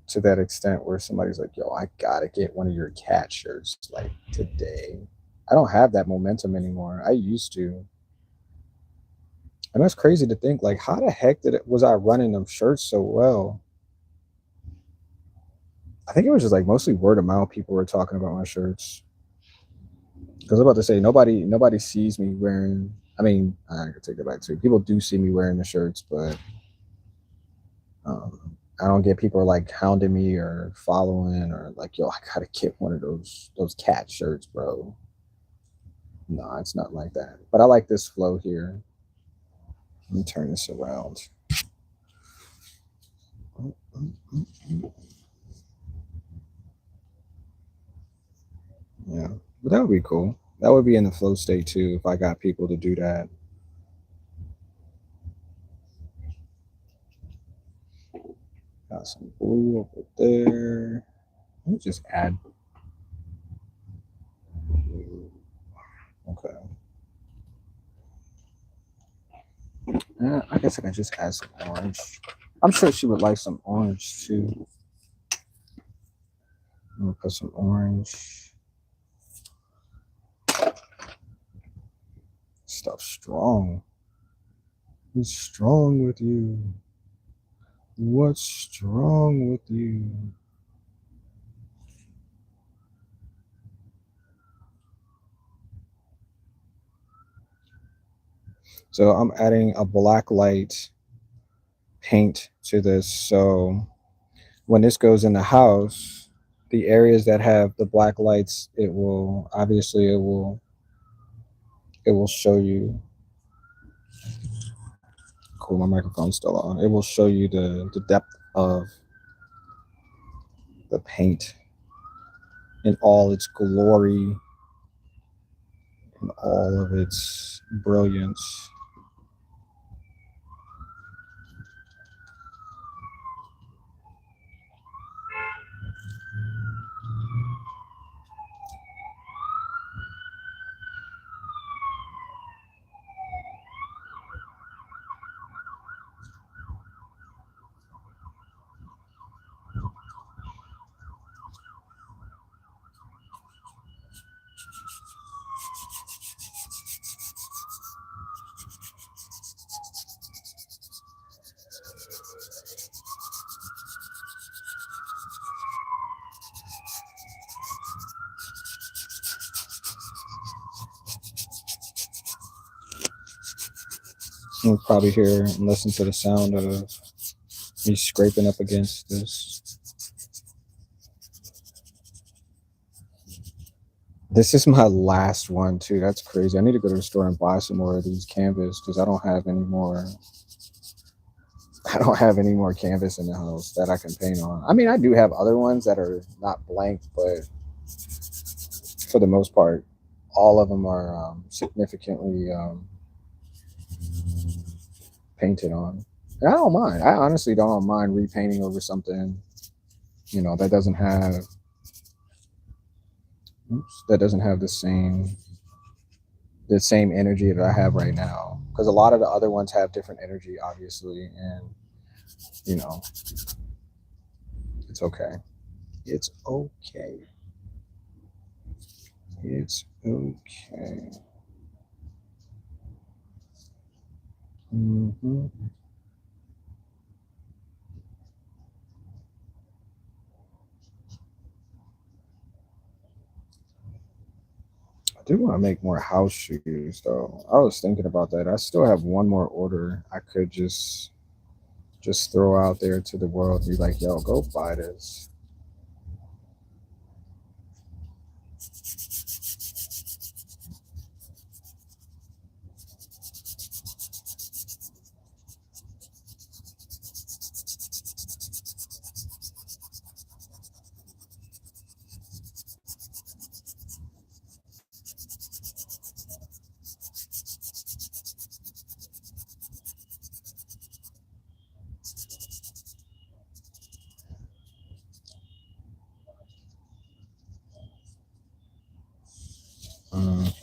To that extent where somebody's like, yo, I gotta get one of your cat shirts like today. I don't have that momentum anymore. I used to. And that's crazy to think, like, how the heck was I running them shirts so well? I think it was just like mostly word of mouth. People were talking about my shirts. Because I'm about to say nobody sees me wearing. I mean, I could take it back too. People do see me wearing the shirts, but I don't get people like hounding me or following or like, yo, I gotta get one of those cat shirts, bro. No, it's not like that. But I like this flow here. Let me turn this around. Yeah, but that would be cool. That would be in the flow state too if I got people to do that. Got some blue over there. Let me just add blue. Okay. I guess I can just add some orange. I'm sure she would like some orange too. I'm gonna put some orange. Stuff strong. What's strong with you? What's strong with you? So I'm adding a black light paint to this. So when this goes in the house, the areas that have the black lights, it will show you. Cool, my microphone's still on. It will show you the depth of the paint in all its glory, in all of its brilliance. You'll probably hear and listen to the sound of me scraping up against this. This is my last one too. That's crazy. I need to go to the store and buy some more of these canvas because I don't have any more. I don't have any more canvas in the house that I can paint on. I mean, I do have other ones that are not blank, but for the most part, all of them are significantly painted on. And I don't mind. I honestly don't mind repainting over something, that doesn't have the same the same energy that I have right now. Because a lot of the other ones have different energy, obviously, and you know, it's okay. It's okay. It's okay. Hmm. I do want to make more house shoes, though. I was thinking about that. I still have one more order. I could just throw out there to the world, and be like, "Yo, go buy this." Mm.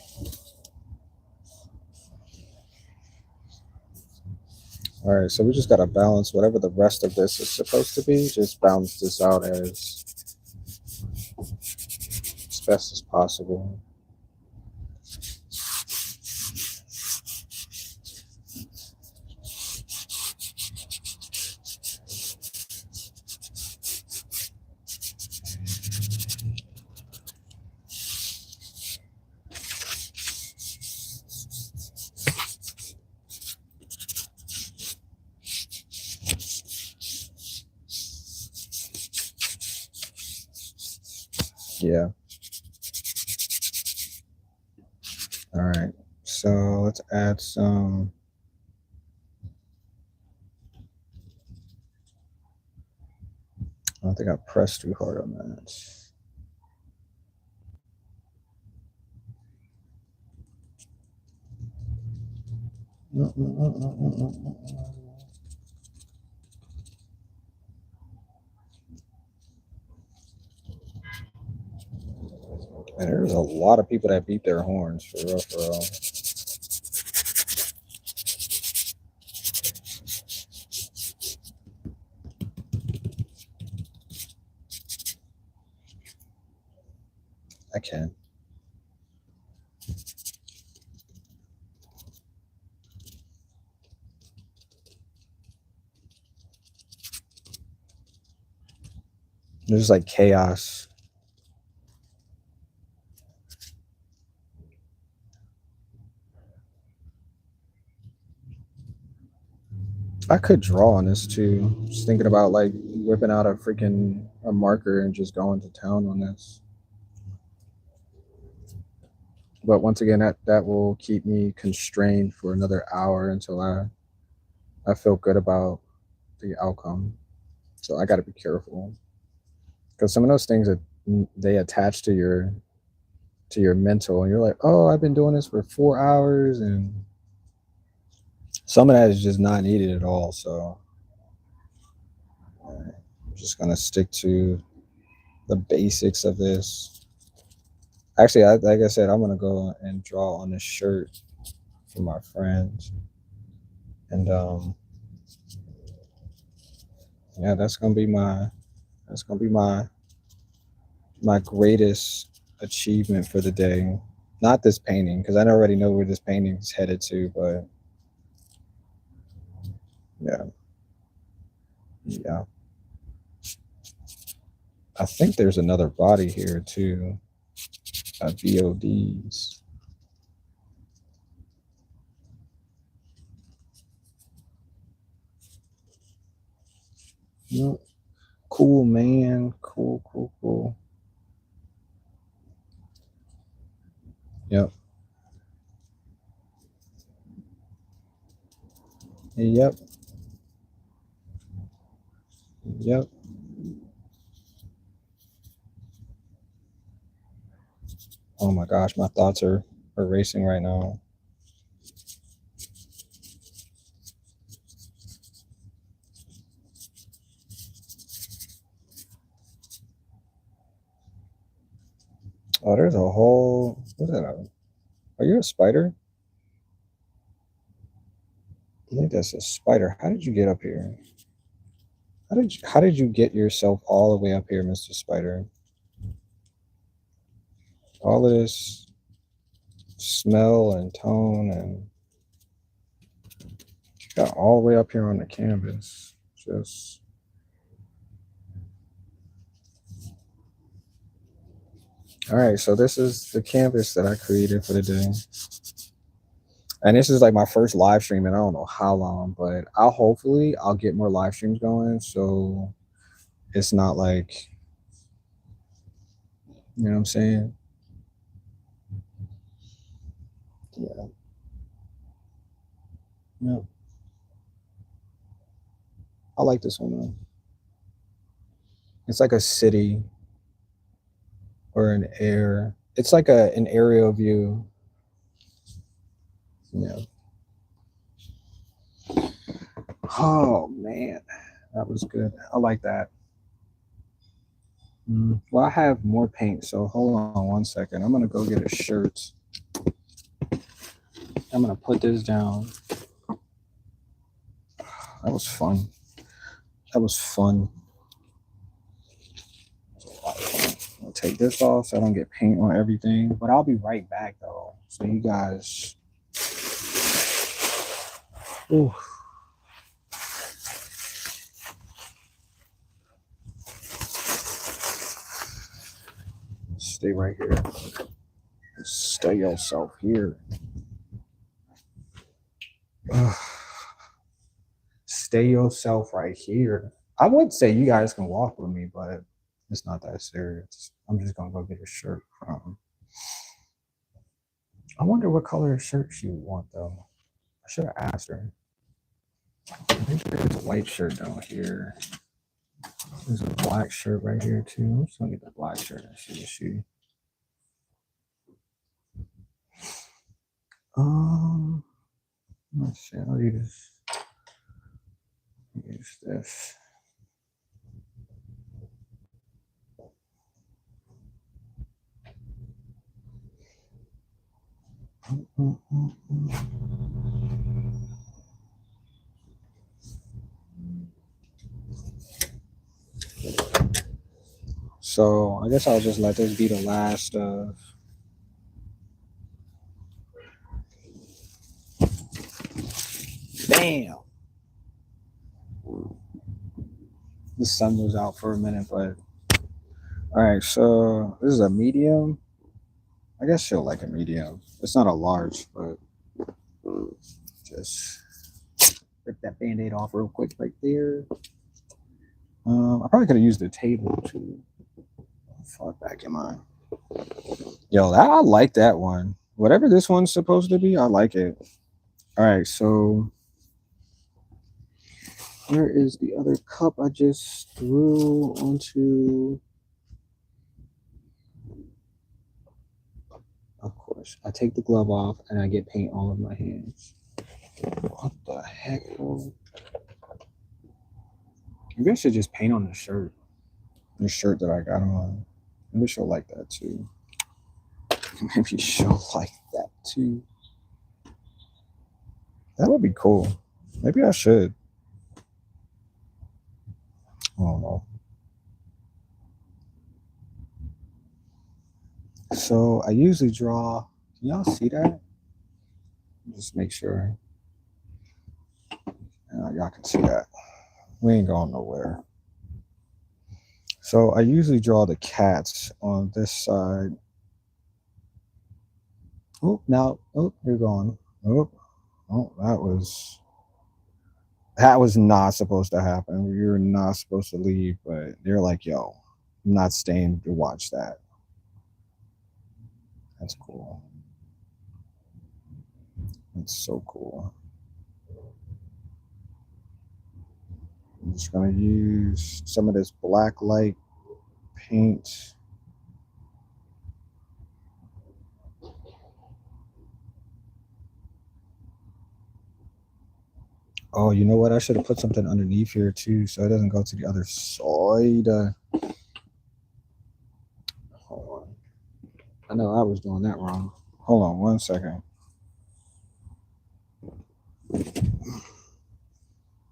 All right, so we just gotta balance whatever the rest of this is supposed to be. Just balance this out as best as possible. Yeah. All right. So let's add some. I don't think I pressed too hard on that. And there's a lot of people that beat their horns for real, for real. I can. There's like chaos. I could draw on this too. Just thinking about like whipping out a freaking a marker and just going to town on this. But once again, that will keep me constrained for another hour until I feel good about the outcome. So I got to be careful because some of those things that they attach to your mental, and you're like, oh, I've been doing this for 4 hours, and some of that is just not needed at all. So I'm just gonna stick to the basics of this. Actually, like I said, I'm gonna go and draw on this shirt for my friends, and yeah, that's gonna be my greatest achievement for the day. Not this painting, because I already know where this painting is headed to, but yeah, yeah. I think there's another body here too. VODs. Yep. Cool, man. Cool, cool, cool. Yep. Yep. Yep. Oh my gosh, my thoughts are racing right now. Oh, there's a whole, what's that? Are you a spider? I think that's a spider. How did you get up here? How did you get yourself all the way up here, Mr. Spider? All of this smell and tone, and you got all the way up here on the canvas. Just all right. So this is the canvas that I created for the day, and this is like my first live stream, and I don't know how long, but I'll get more live streams going. So it's not like, you know what I'm saying? Yeah. Yeah. I like this one though. It's like a city or an air. It's like an aerial view. Yeah. Oh man, that was good. I like that. Well, I have more paint, so hold on one second. I'm gonna go get a shirt. I'm gonna put this down. That was fun. That was fun. I'll take this off so I don't get paint on everything. But I'll be right back though. So you guys. Ooh. Stay right here. Stay yourself here. Stay yourself right here. I would say you guys can walk with me, but it's not that serious. I'm just gonna go get a shirt from. I wonder what color shirt she would want though. I should have asked her. I think there's a white shirt down here. There's a black shirt right here too. I'm just gonna get the black shirt and see what she. Let's see. I'll use this. So I guess I'll just let this be the last of. Damn. The sun was out for a minute, but all right. So this is a medium. I guess she'll like a medium. It's not a large, but just rip that band-aid off real quick right there. I probably could have used the table too. Fuck back in mine. Yo, I like that one. Whatever this one's supposed to be, I like it. All right, so where is the other cup I just threw onto? Of course, I take the glove off and I get paint all over my hands. What the heck, bro? Maybe I should just paint on the shirt. The shirt that I got on. Maybe she'll like that too. Maybe she'll like that too. That would be cool. Maybe I should. I don't know. So I usually draw. Can y'all see that? Just make sure. Y'all can see that. We ain't going nowhere. So I usually draw the cats on this side. Oh, now, oh, you're gone. Oh, that was not supposed to happen. You're not supposed to leave, but they're like, yo, I'm not staying to watch that. That's cool. That's so cool. I'm just gonna use some of this black light paint. Oh, you know what? I should have put something underneath here too, so it doesn't go to the other side. Hold on. I know I was doing that wrong. Hold on 1 second.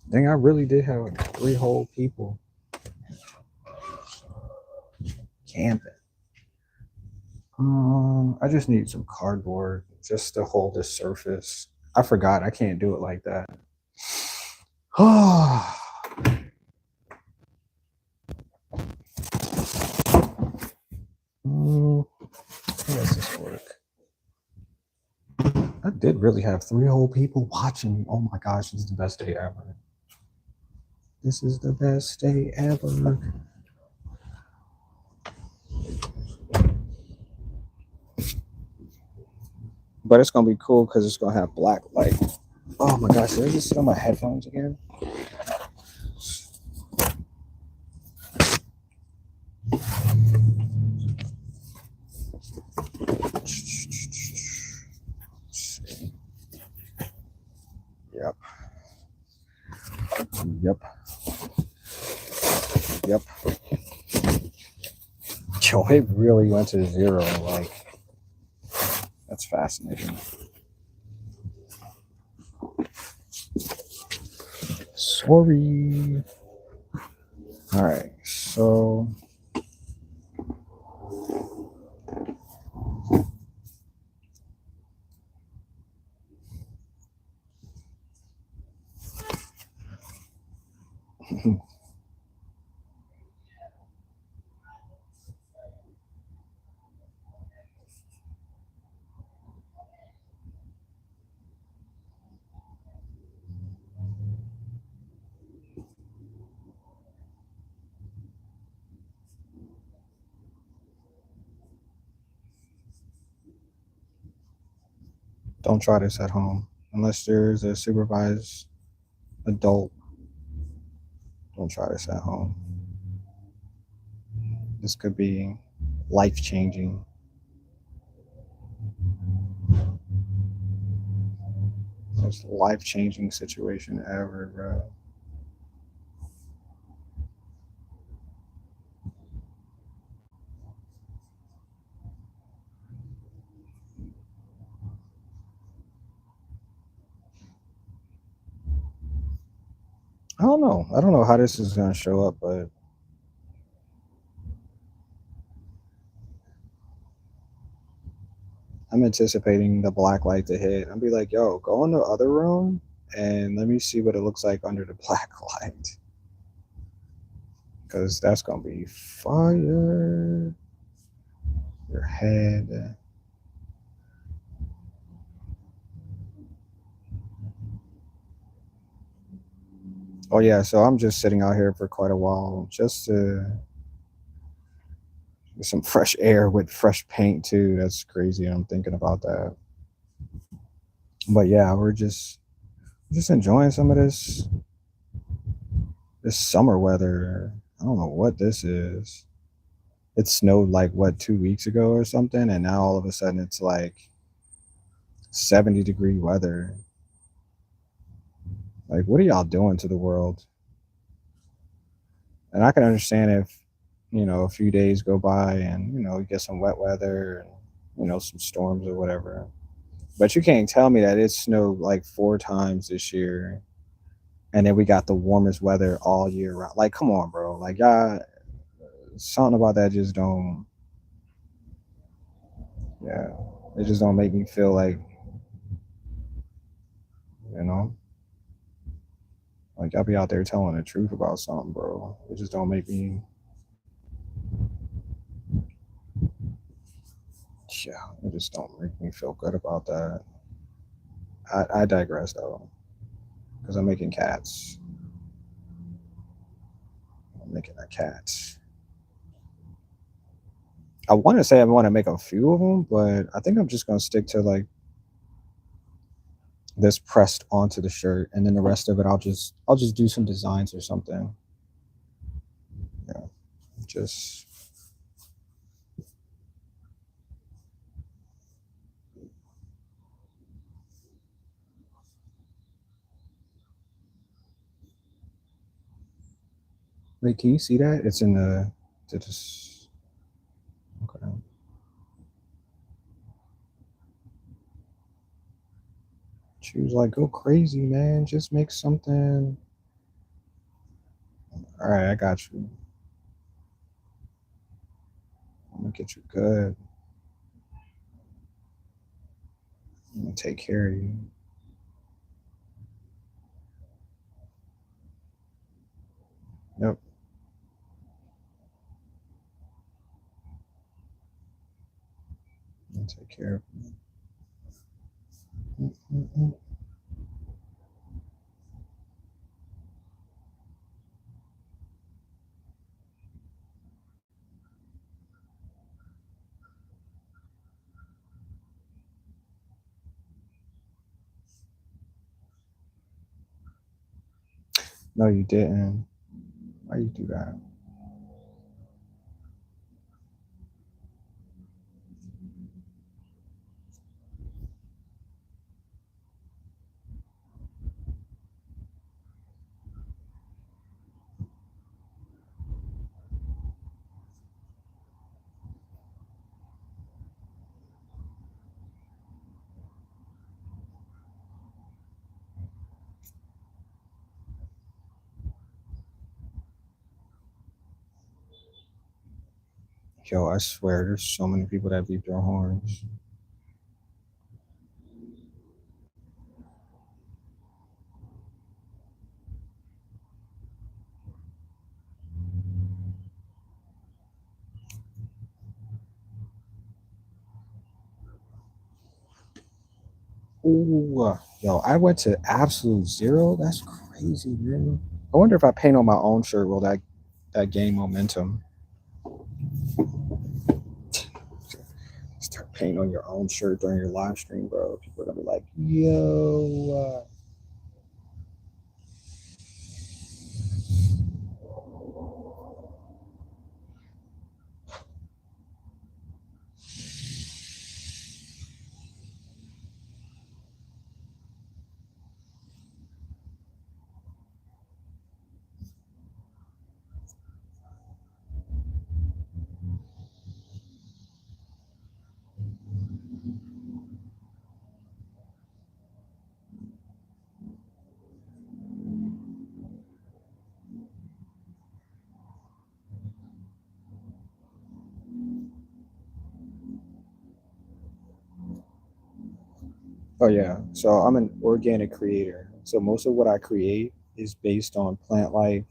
Dang, I really did have like 3 whole people camping. I just need some cardboard just to hold this surface. I forgot I can't do it like that. Oh, how does this work? I did really have 3 whole people watching me. Oh my gosh, this is the best day ever. This is the best day ever. But it's gonna be cool because it's gonna have black light. Oh my gosh, did I just sit on my headphones again? Yep. Yep. Yep. Yo, it really went to 0. Like, that's fascinating. Sorry. All right, so don't try this at home unless there's a supervised adult. Don't try this at home. This could be life-changing. Most life-changing situation ever, bro. I don't know. I don't know how this is gonna show up, but I'm anticipating the black light to hit. I'll be like, yo, go in the other room and let me see what it looks like under the black light. Because that's gonna be fire. Your head. Oh yeah, so I'm just sitting out here for quite a while just to get some fresh air with fresh paint too. That's crazy. I'm thinking about that. But yeah, we're just enjoying some of this summer weather. I don't know what this is. It snowed like what 2 weeks ago or something, and now all of a sudden it's like 70-degree weather. Like, what are y'all doing to the world? And I can understand if, a few days go by and, you get some wet weather and, some storms or whatever. But you can't tell me that it snowed like 4 times this year and then we got the warmest weather all year round. Like, come on, bro. Like, y'all, something about that just don't, yeah, it just don't make me feel like, you know, like I'll be out there telling the truth about something, bro. It just don't make me, yeah, it just don't make me feel good about that. I digress though, because I'm making cats. I'm making a cat. I want to say I want to make a few of them, but I think I'm just gonna stick to like this pressed onto the shirt, and then the rest of it I'll just do some designs or something. Yeah, just wait. Can you see that? It's in the just okay. She was like, go crazy, man. Just make something. All right, I got you. I'm gonna get you good. I'm gonna take care of you. Yep. I'm gonna take care of you. Mm-mm-mm. No, you didn't. Why you do that? Yo, I swear, there's so many people that beep their horns. Ooh, yo, I went to absolute zero. That's crazy, man. I wonder if I paint on my own shirt, will that gain momentum? Start painting on your own shirt during your live stream, bro. People are gonna be like, yo. Oh yeah. So I'm an organic creator. So most of what I create is based on plant life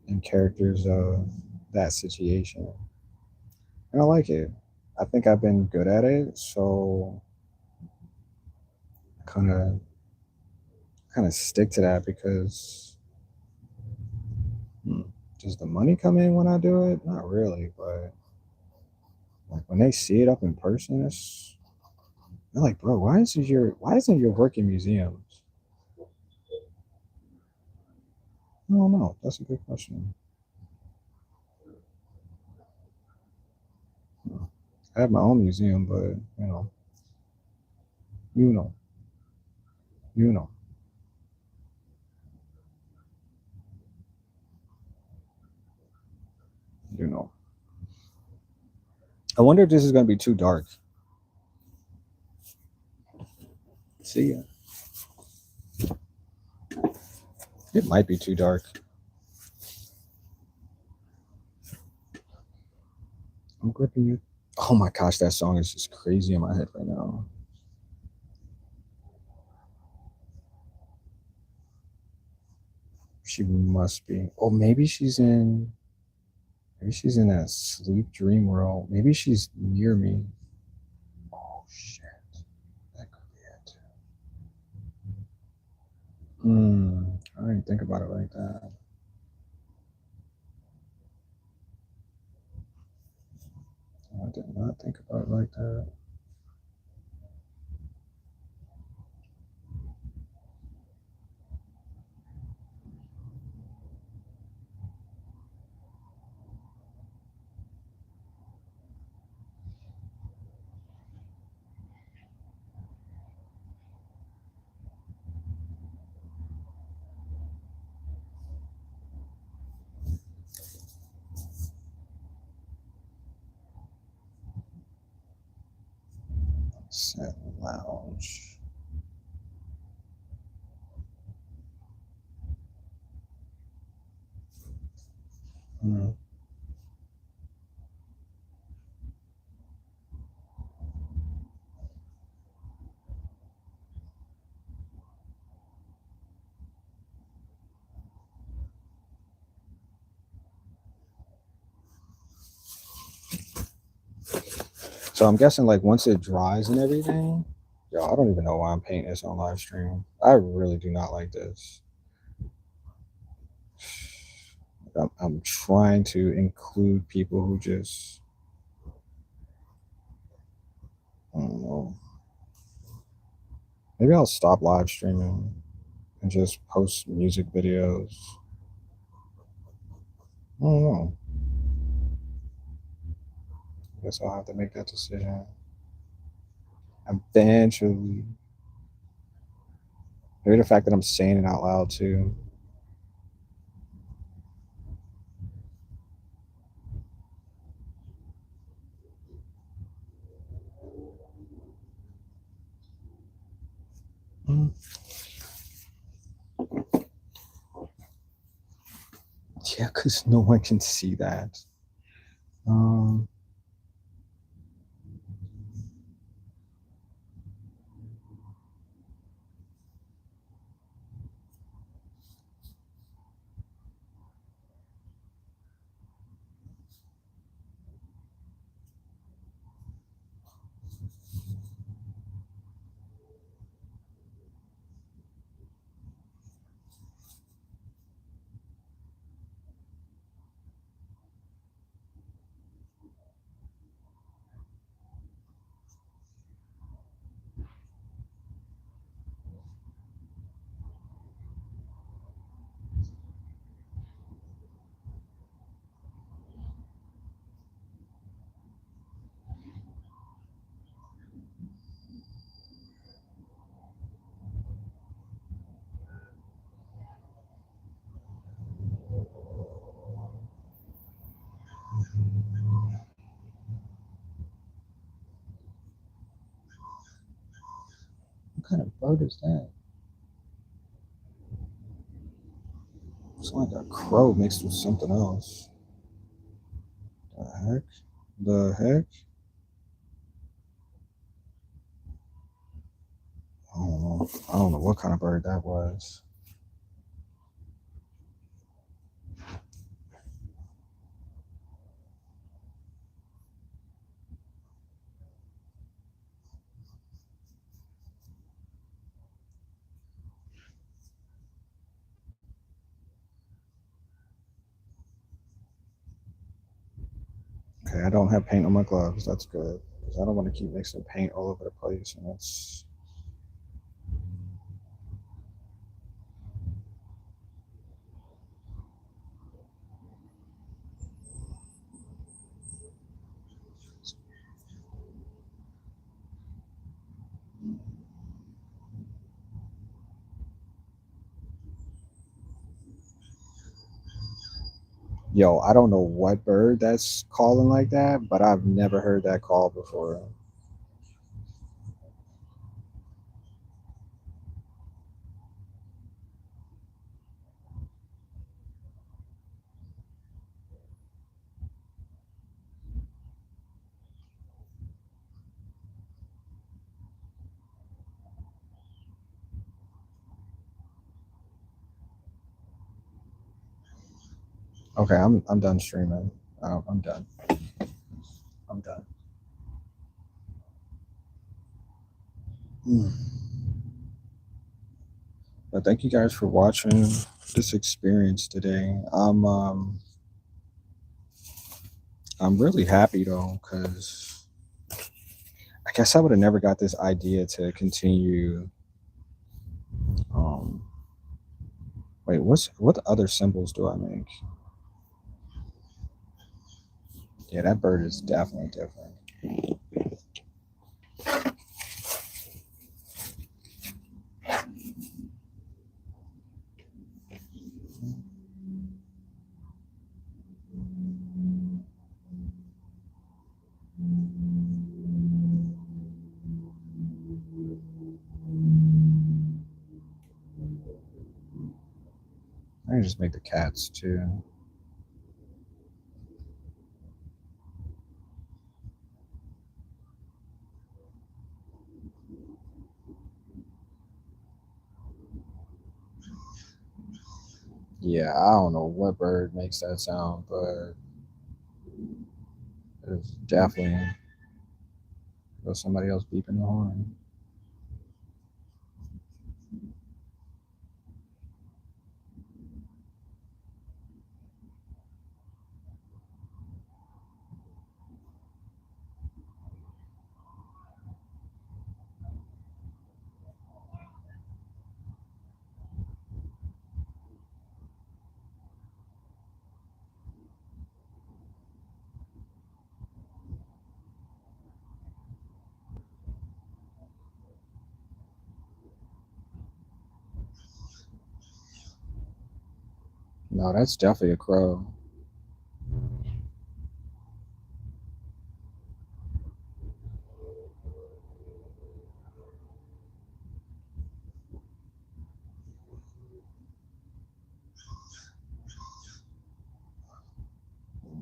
and characters of that situation. And I like it. I think I've been good at it, so kind of kind of stick to that because hmm, does the money come in when I do it? Not really, but like when they see it up in person, they're like, bro, why isn't your work in museums? I don't know. That's a good question. I have my own museum, but you know, you know, you know. I wonder if this is gonna be too dark. See ya. It might be too dark. I'm gripping you. Oh my gosh, that song is just crazy in my head right now. She must be. Oh, maybe she's in that sleep dream world. Maybe she's near me. Oh shit. That could be it. I didn't think about it like that. I did not think about it like that. Set lounge. Hmm. So I'm guessing like once it dries and everything, yo, I don't even know why I'm painting this on live stream. I really do not like this. I'm trying to include people who just, I don't know. Maybe I'll stop live streaming and just post music videos. I don't know. I guess I'll have to make that decision eventually. Maybe the fact that I'm saying it out loud too. Mm. Yeah, because no one can see that. Um, what kind of bird is that? It's like a crow mixed with something else. The heck? The heck? I don't know. I don't know what kind of bird that was. Okay, I don't have paint on my gloves. That's good. Because I don't want to keep mixing paint all over the place. And that's. Yo, I don't know what bird that's calling like that, but I've never heard that call before. Okay, I'm done streaming. I'm done. I'm done. Mm. But thank you guys for watching this experience today. I'm really happy though, because I guess I would have never got this idea to continue. Um, wait, what other symbols do I make? Yeah, that bird is definitely different. can just make the cats too. Yeah, I don't know what bird makes that sound, but it's definitely somebody else beeping the horn. No, that's definitely a crow.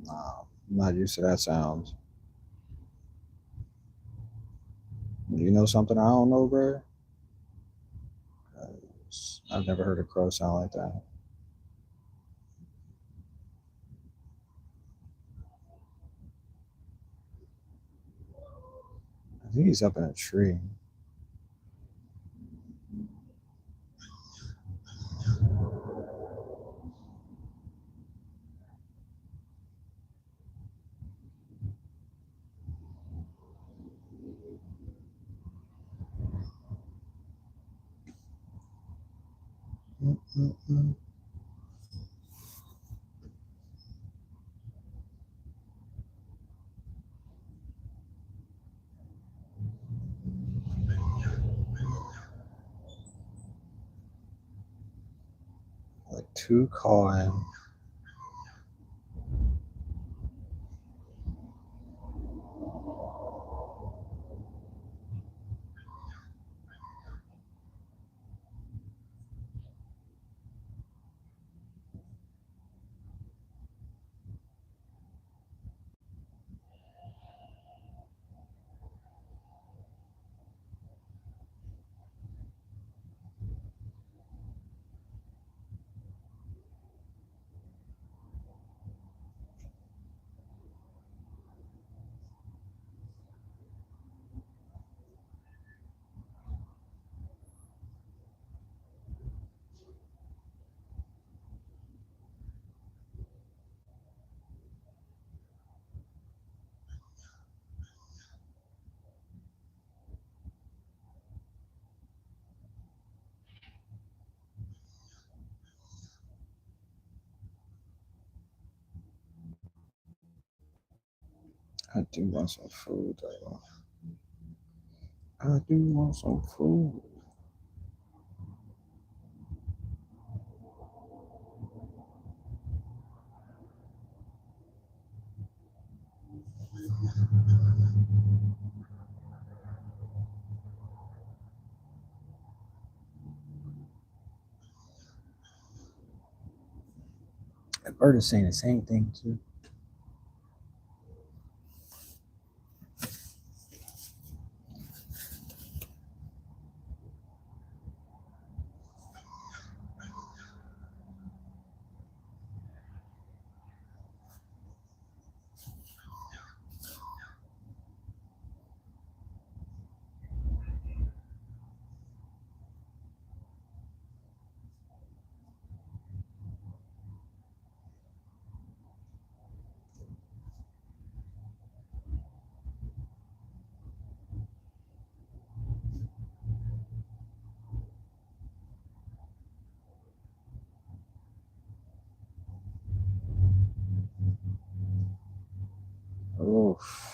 Nah, I'm not used to that sound. You know something I don't know, bro? I've never heard a crow sound like that. I think he's up in a tree. Mm-mm-mm. Like two cawing. I do want some food though. I do want some food. The bird is saying the same thing too. Oof.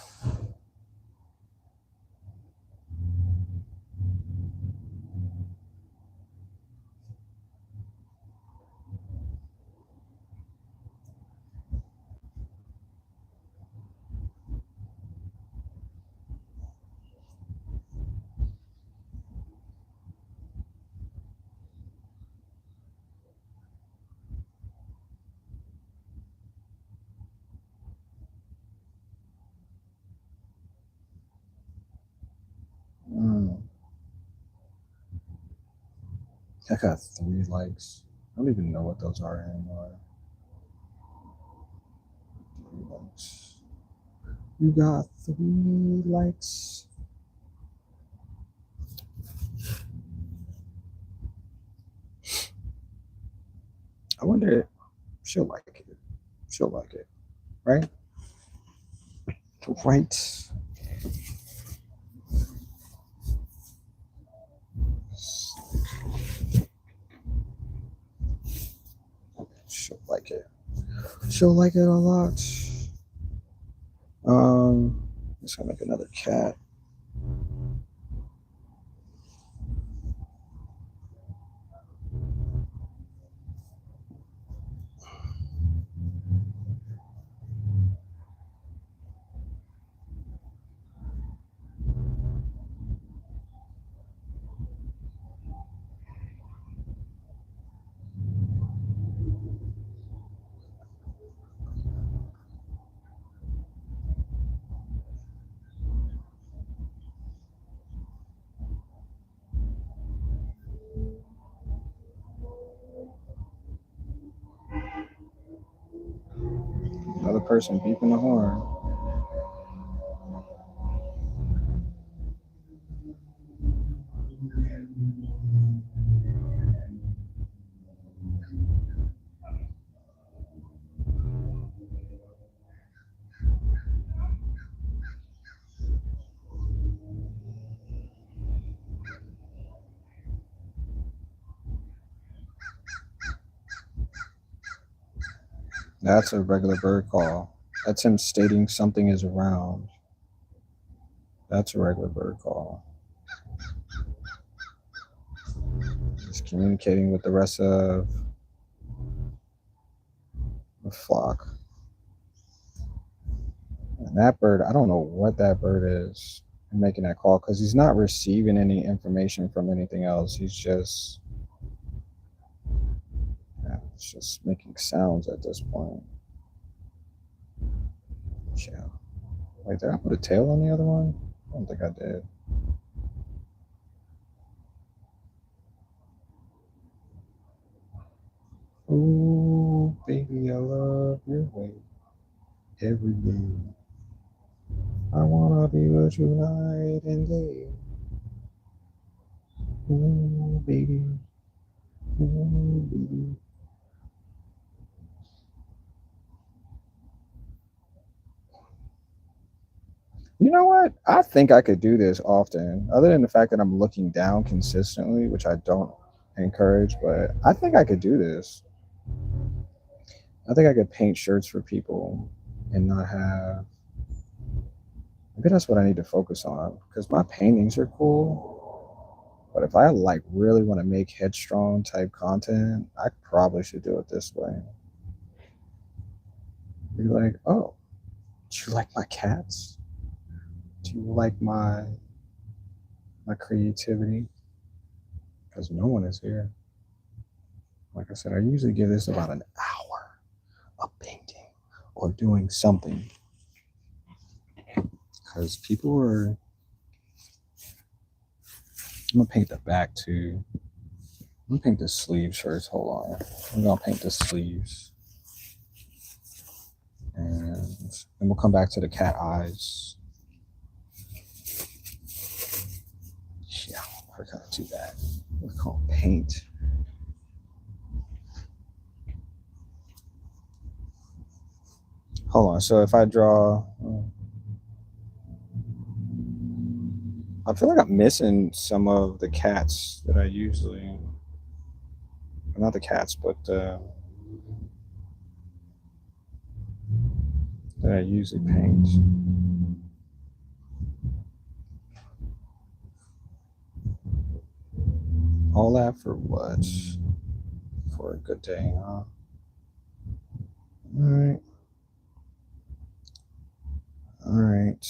I got 3 likes. I don't even know what those are anymore. 3 likes. You got 3 likes. I wonder if she'll like it. She'll like it. Right? Right. She'll like it. She'll like it a lot. Let's make another cat. Another person beeping the horn. That's a regular bird call. That's him stating something is around. That's a regular bird call. Just communicating with the rest of the flock. And that bird, I don't know what that bird is making that call because he's not receiving any information from anything else. He's just, it's just making sounds at this point. Yeah. Wait, did I put a tail on the other one? I don't think I did. Ooh, baby, I love your way. Every day. I wanna be with you night and day. Ooh, baby. Ooh, baby. You know what? I think I could do this often, other than the fact that I'm looking down consistently, which I don't encourage, but I think I could do this. I think I could paint shirts for people and not have. Maybe that's what I need to focus on because my paintings are cool. But if I like really want to make headstrong type content, I probably should do it this way. Be like, oh, do you like my cats? Do you like my creativity? Because no one is here. Like I said, I usually give this about an hour of painting or doing something. Because people are. I'm gonna paint the back too. I'm gonna paint the sleeves first. Hold on. I'm gonna paint the sleeves. And then we'll come back to the cat eyes. Yeah, we're gonna do that. We're gonna paint. Hold on. So if I draw, I feel like I'm missing some of the cats that I usually, not the cats, but that I usually paint. All that for what? For a good day, huh? All right. All right.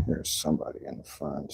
There's somebody in the front.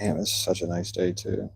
Damn, it's such a nice day too.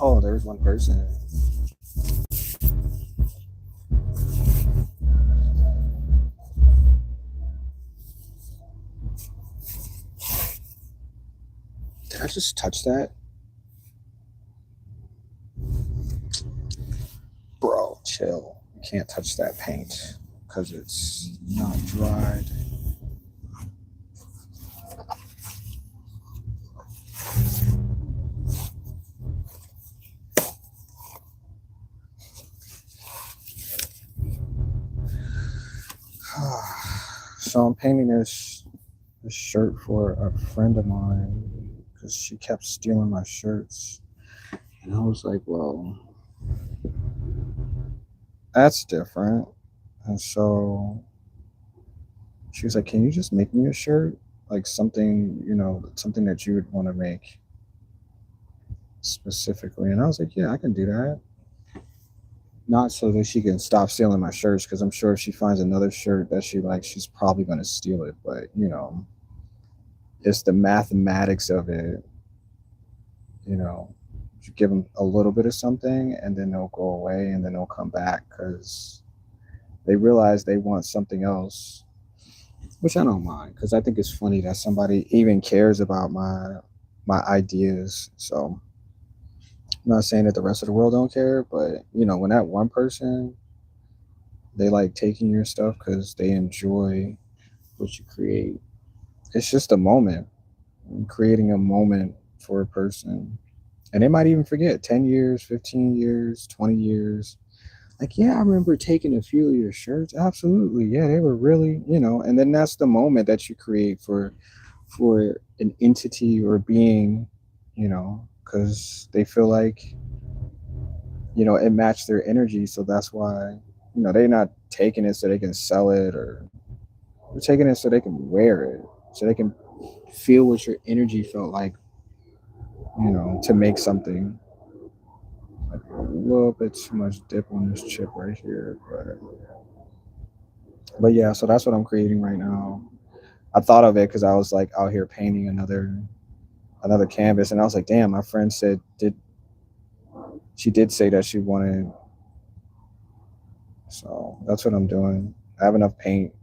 Oh, there's one person. Did I just touch that? Bro, chill. You can't touch that paint because it's not dried. So I'm painting this shirt for a friend of mine because she kept stealing my shirts. And I was like, well, that's different. And so she was like, can you just make me a shirt? Like something, something that you would want to make specifically. And I was like, yeah, I can do that. Not so that she can stop stealing my shirts, because I'm sure if she finds another shirt that she likes, she's probably going to steal it. But, it's the mathematics of it. You give them a little bit of something and then they'll go away and then they'll come back because they realize they want something else, which I don't mind because I think it's funny that somebody even cares about my ideas. So I'm not saying that the rest of the world don't care, but when that one person, they like taking your stuff because they enjoy what you create. It's just a moment. I'm creating a moment for a person, and they might even forget 10 years, 15 years, 20 years. Like, yeah, I remember taking a few of your shirts. Absolutely. Yeah, they were really, and then that's the moment that you create for an entity or being, because they feel like, it matched their energy. So that's why, they're not taking it so they can sell it, or they're taking it so they can wear it, so they can feel what your energy felt like, to make something. Like a little bit too much dip on this chip right here, but yeah, so that's what I'm creating right now. I thought of it because I was like out here painting another canvas, and I was like, damn, my friend said she did say that she wanted, so that's what I'm doing. I have enough paint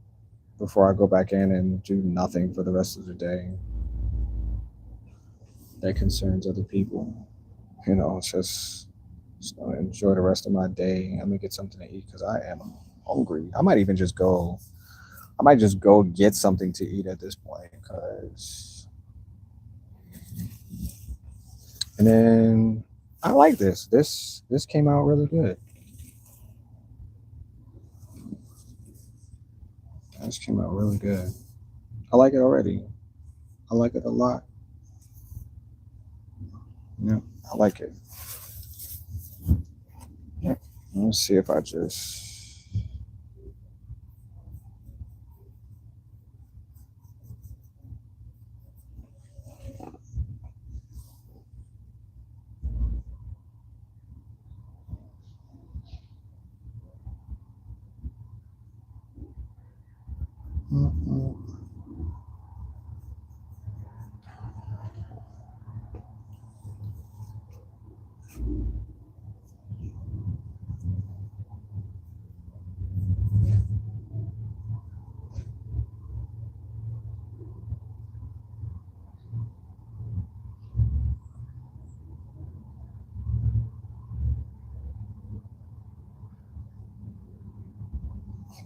before I go back in and do nothing for the rest of the day that concerns other people. It's just gonna enjoy the rest of my day. I'm gonna get something to eat because I am hungry. I might just go get something to eat at this point, because and then I like this. This came out really good. This came out really good. I like it already. I like it a lot. Yeah, I like it. Yeah. Let's see if I just.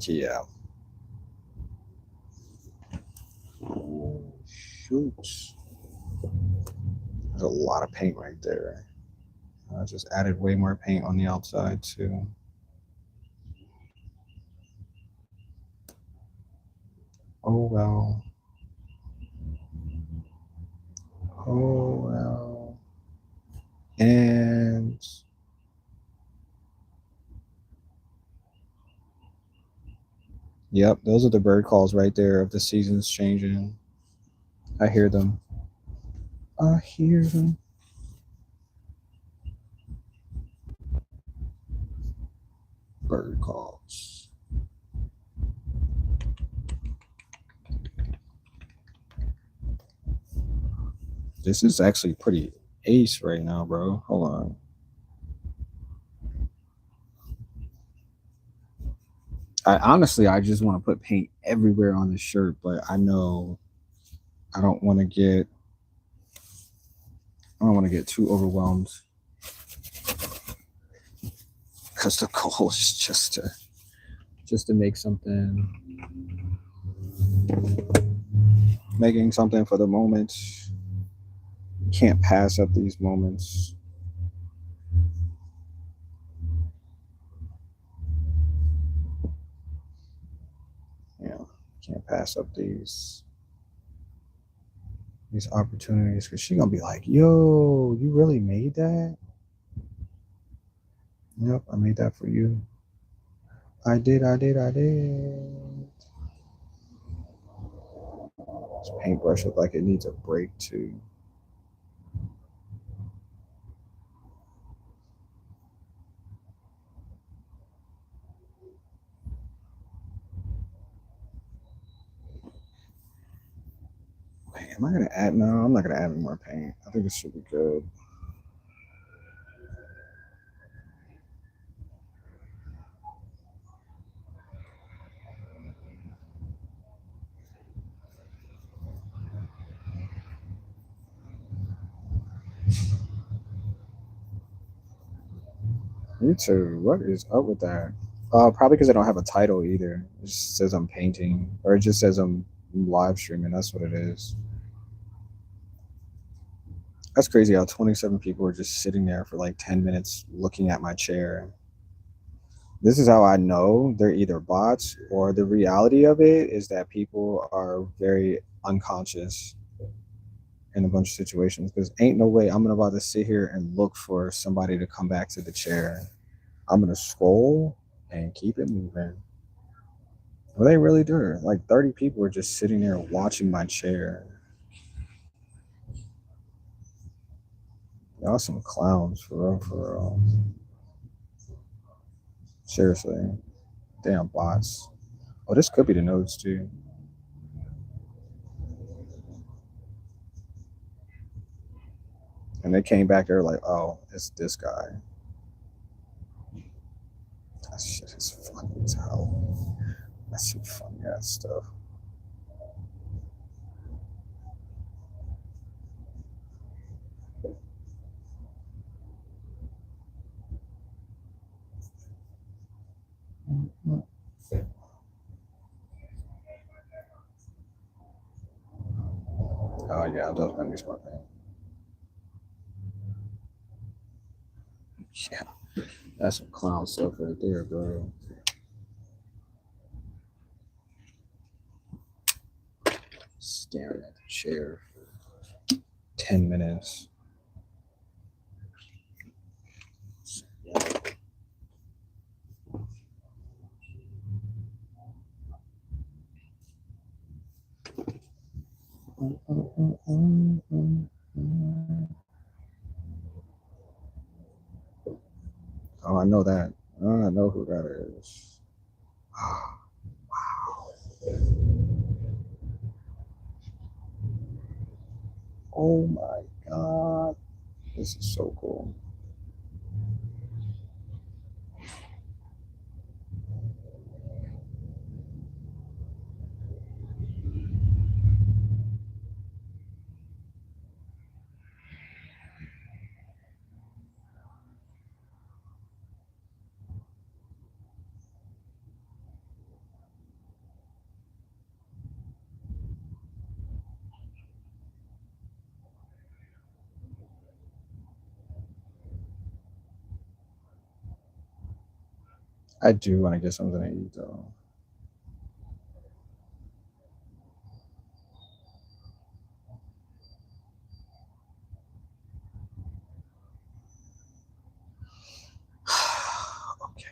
Yeah. Oh, shoot. There's a lot of paint right there. I just added way more paint on the outside too. Oh well. Oh well. Yep, those are the bird calls right there of the seasons changing. I hear them. I hear them. Bird calls. This is actually pretty ace right now, bro. Hold on. I just want to put paint everywhere on the shirt, but I know I don't want to get too overwhelmed because the goal is just to make something, making something for the moment. Can't pass up these moments. Yeah, can't pass up these opportunities because she gonna be like, "Yo, you really made that?" Yep, I made that for you. I did. This paintbrush look like it needs a break too. Wait, am I gonna add? No, I'm not gonna add any more paint. I think this should be good. Me too. What is up with that? Probably because I don't have a title either. It just says I'm painting, or it just says I'm live streaming. That's what it is. That's crazy how 27 people are just sitting there for like 10 minutes looking at my chair. This is how I know they're either bots or the reality of it is that people are very unconscious in a bunch of situations because ain't no way I'm about to sit here and look for somebody to come back to the chair. I'm gonna scroll and keep it moving. Well, they really do. Like 30 people are just sitting there watching my chair. Y'all some clowns for real, for real. Seriously. Damn bots. Oh, this could be the nodes too. And they came back there like, oh, it's this guy. That shit is funny as hell. That's some funny ass stuff. Oh yeah, those gonna be smart man. Yeah, that's some clown stuff right there, bro. Staring at the chair. 10 minutes. Oh, I know that. Oh, I know who that is. Wow. Oh my god. This is so cool. I do want to get something to eat though. Okay.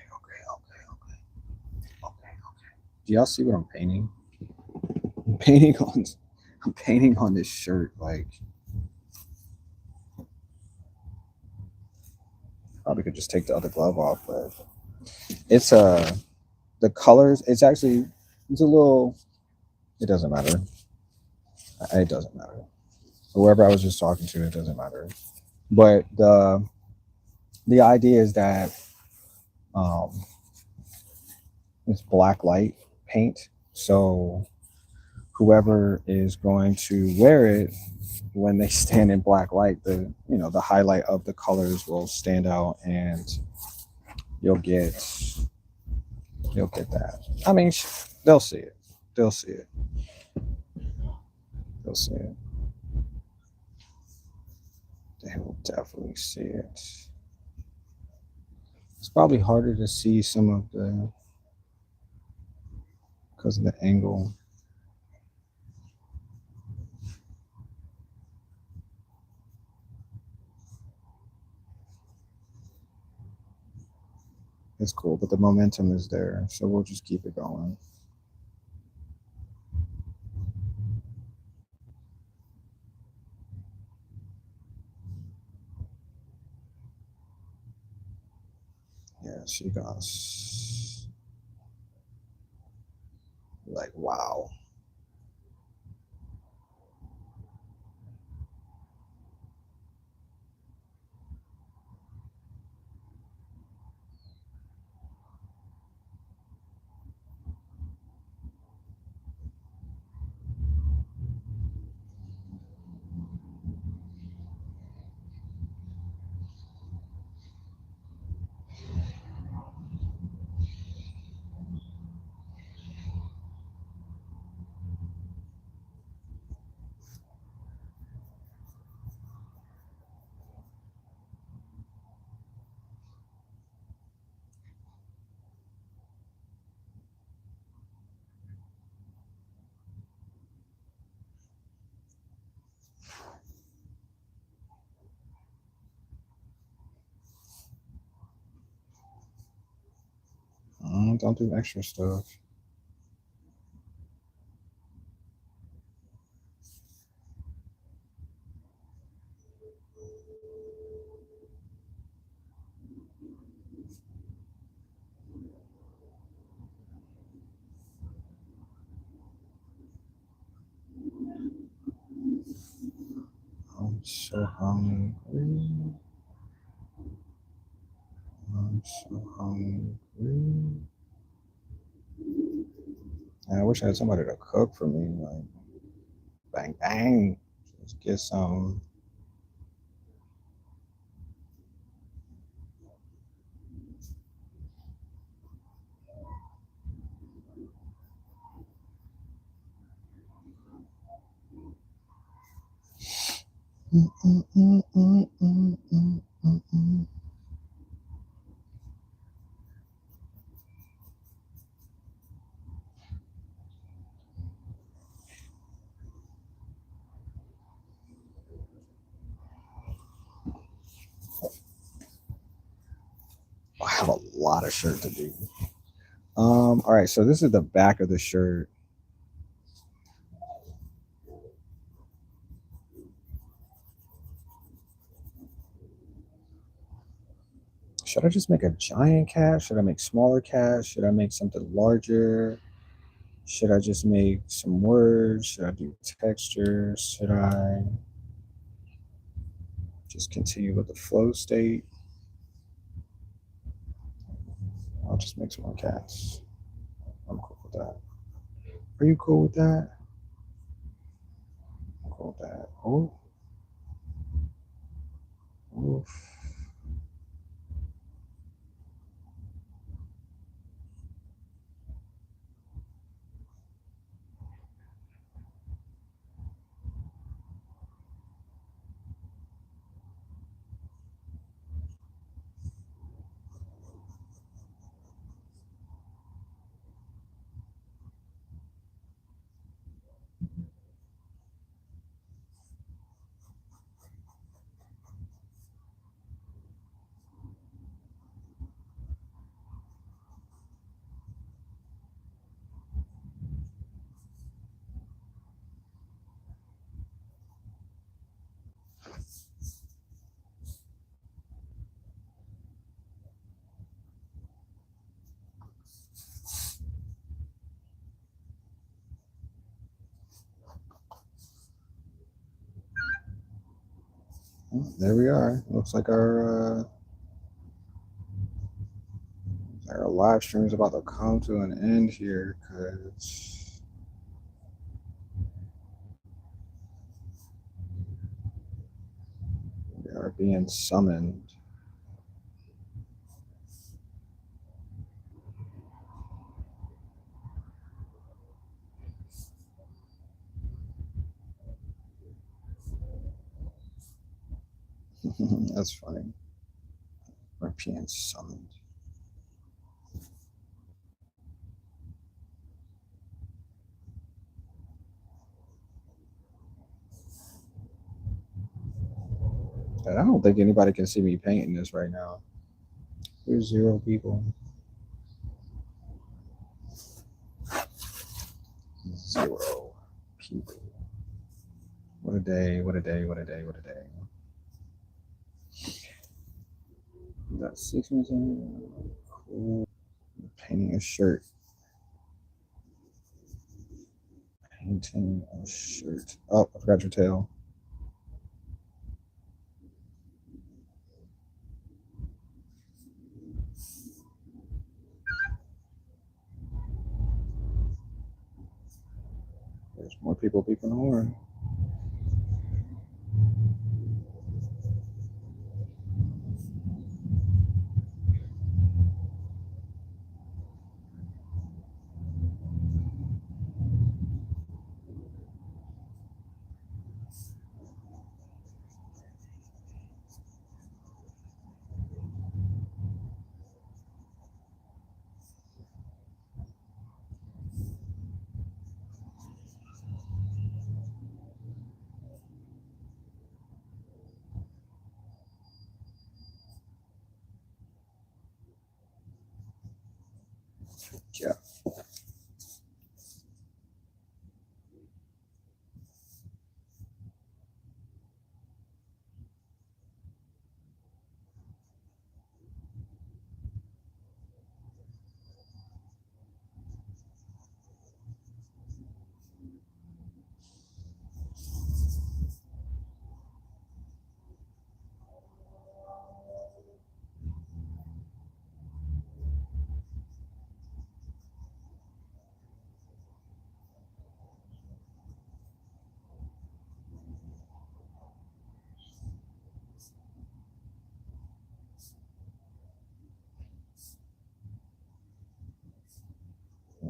Do y'all see what I'm painting? I'm painting on I'm painting on this shirt. Like, probably could just take the other glove off, but it's the colors. It's actually it's a little. It doesn't matter. It doesn't matter. Whoever I was just talking to, it doesn't matter. But the idea is that um, it's black light paint, so whoever is going to wear it when they stand in black light, the highlight of the colors will stand out, and you'll get you'll get that. I mean, they'll see it. They'll see it. They'll see it. They will definitely see it. It's probably harder to see some of the because of the angle. It's cool, but the momentum is there, so we'll just keep it going. Yeah, she goes like, wow. Don't do extra stuff. I'm so hungry. I'm so hungry. I wish I had somebody to cook for me. Like, bang, bang. Just get some. I have a lot of shirt to do. All right, so this is the back of the shirt. Should I just make a giant cat? Should I make smaller cats? Should I make something larger? Should I just make some words? Should I do textures? Should I just continue with the flow state? I'll just make some more cats. I'm cool with that. Are you cool with that? I'm cool with that. Oh, oof. Well, there we are. Looks like our live stream is about to come to an end here because we are being summoned. That's funny. We're being summoned. And I don't think anybody can see me painting this right now. There's 0 people. 0 people. What a day, what a day, what a day, what a day. We got 6 minutes in. Cool. Painting a shirt. Painting a shirt. Oh, I forgot your tail. There's more people beeping the horn. Yeah.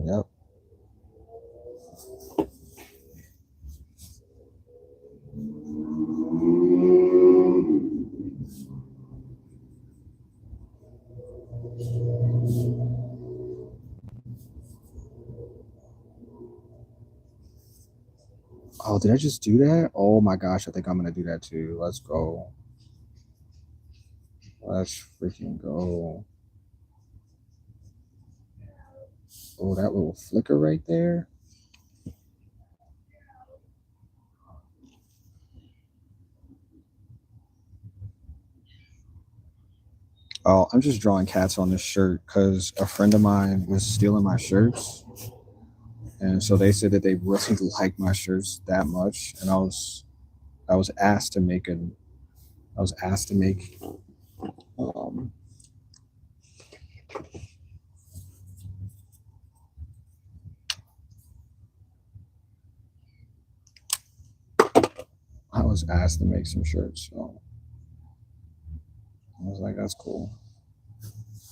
Yep. Oh, did I just do that? Oh my gosh, I think I'm gonna do that too. Let's go. Let's freaking go. Oh, that little flicker right there. Oh, I'm just drawing cats on this shirt because a friend of mine was stealing my shirts. And so they said that they really like my shirts that much. And I was asked to make I was asked to make um I was asked to make some shirts. So I was like, that's cool.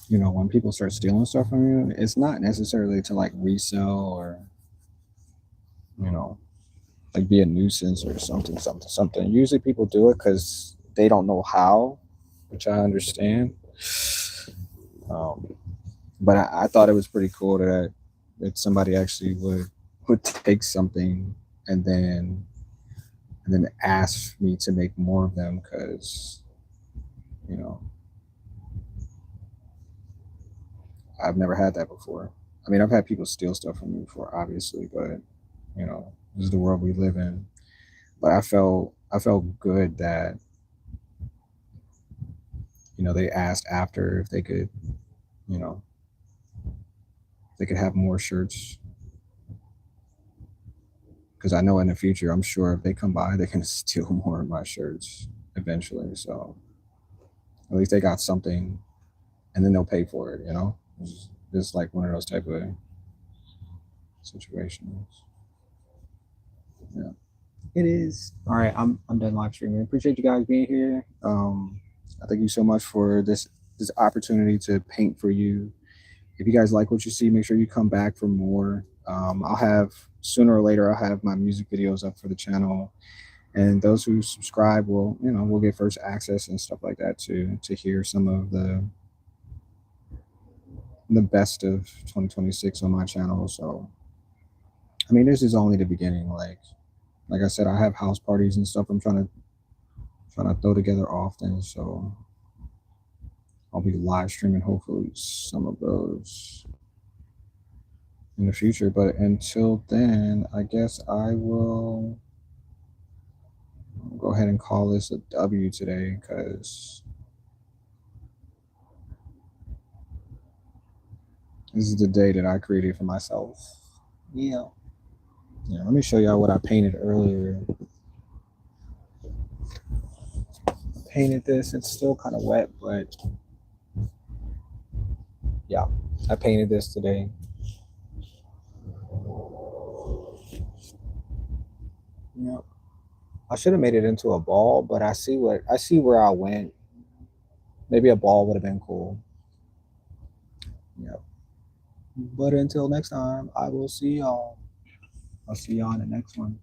You know, when people start stealing stuff from you, it's not necessarily to like resell or, you know, like be a nuisance or something. Usually people do it because they don't know how, which I understand. Um, but I thought it was pretty cool that somebody actually would take something and then ask me to make more of them because you know I've never had that before. I mean, I've had people steal stuff from me before, obviously, but you know, this is the world we live in. But I felt good that you know they asked after if they could, you know, they could have more shirts because I know in the future, I'm sure if they come by, they can steal more of my shirts. eventually. So at least they got something, and then they'll pay for it. It's just like one of those type of situations. Yeah, it is. All right, I'm done live streaming. Appreciate you guys being here. I thank you so much for this opportunity to paint for you. If you guys like what you see, make sure you come back for more. I'll have sooner or later I'll have my music videos up for the channel, and those who subscribe will get first access and stuff like that to hear some of the best of 2026 on my channel. So I mean, this is only the beginning. Like I said, I have house parties and stuff I'm trying to throw together often. So I'll be live streaming hopefully some of those in the future. But until then, I guess I will go ahead and call this a W today, because this is the day that I created for myself. Yeah. Yeah, let me show y'all what I painted earlier. I painted this. It's still kind of wet, but yeah, I painted this today. Yep. I should have made it into a ball, but I see where I went. Maybe a ball would have been cool. Yep. But until next time, I will see y'all. I'll see y'all in the next one.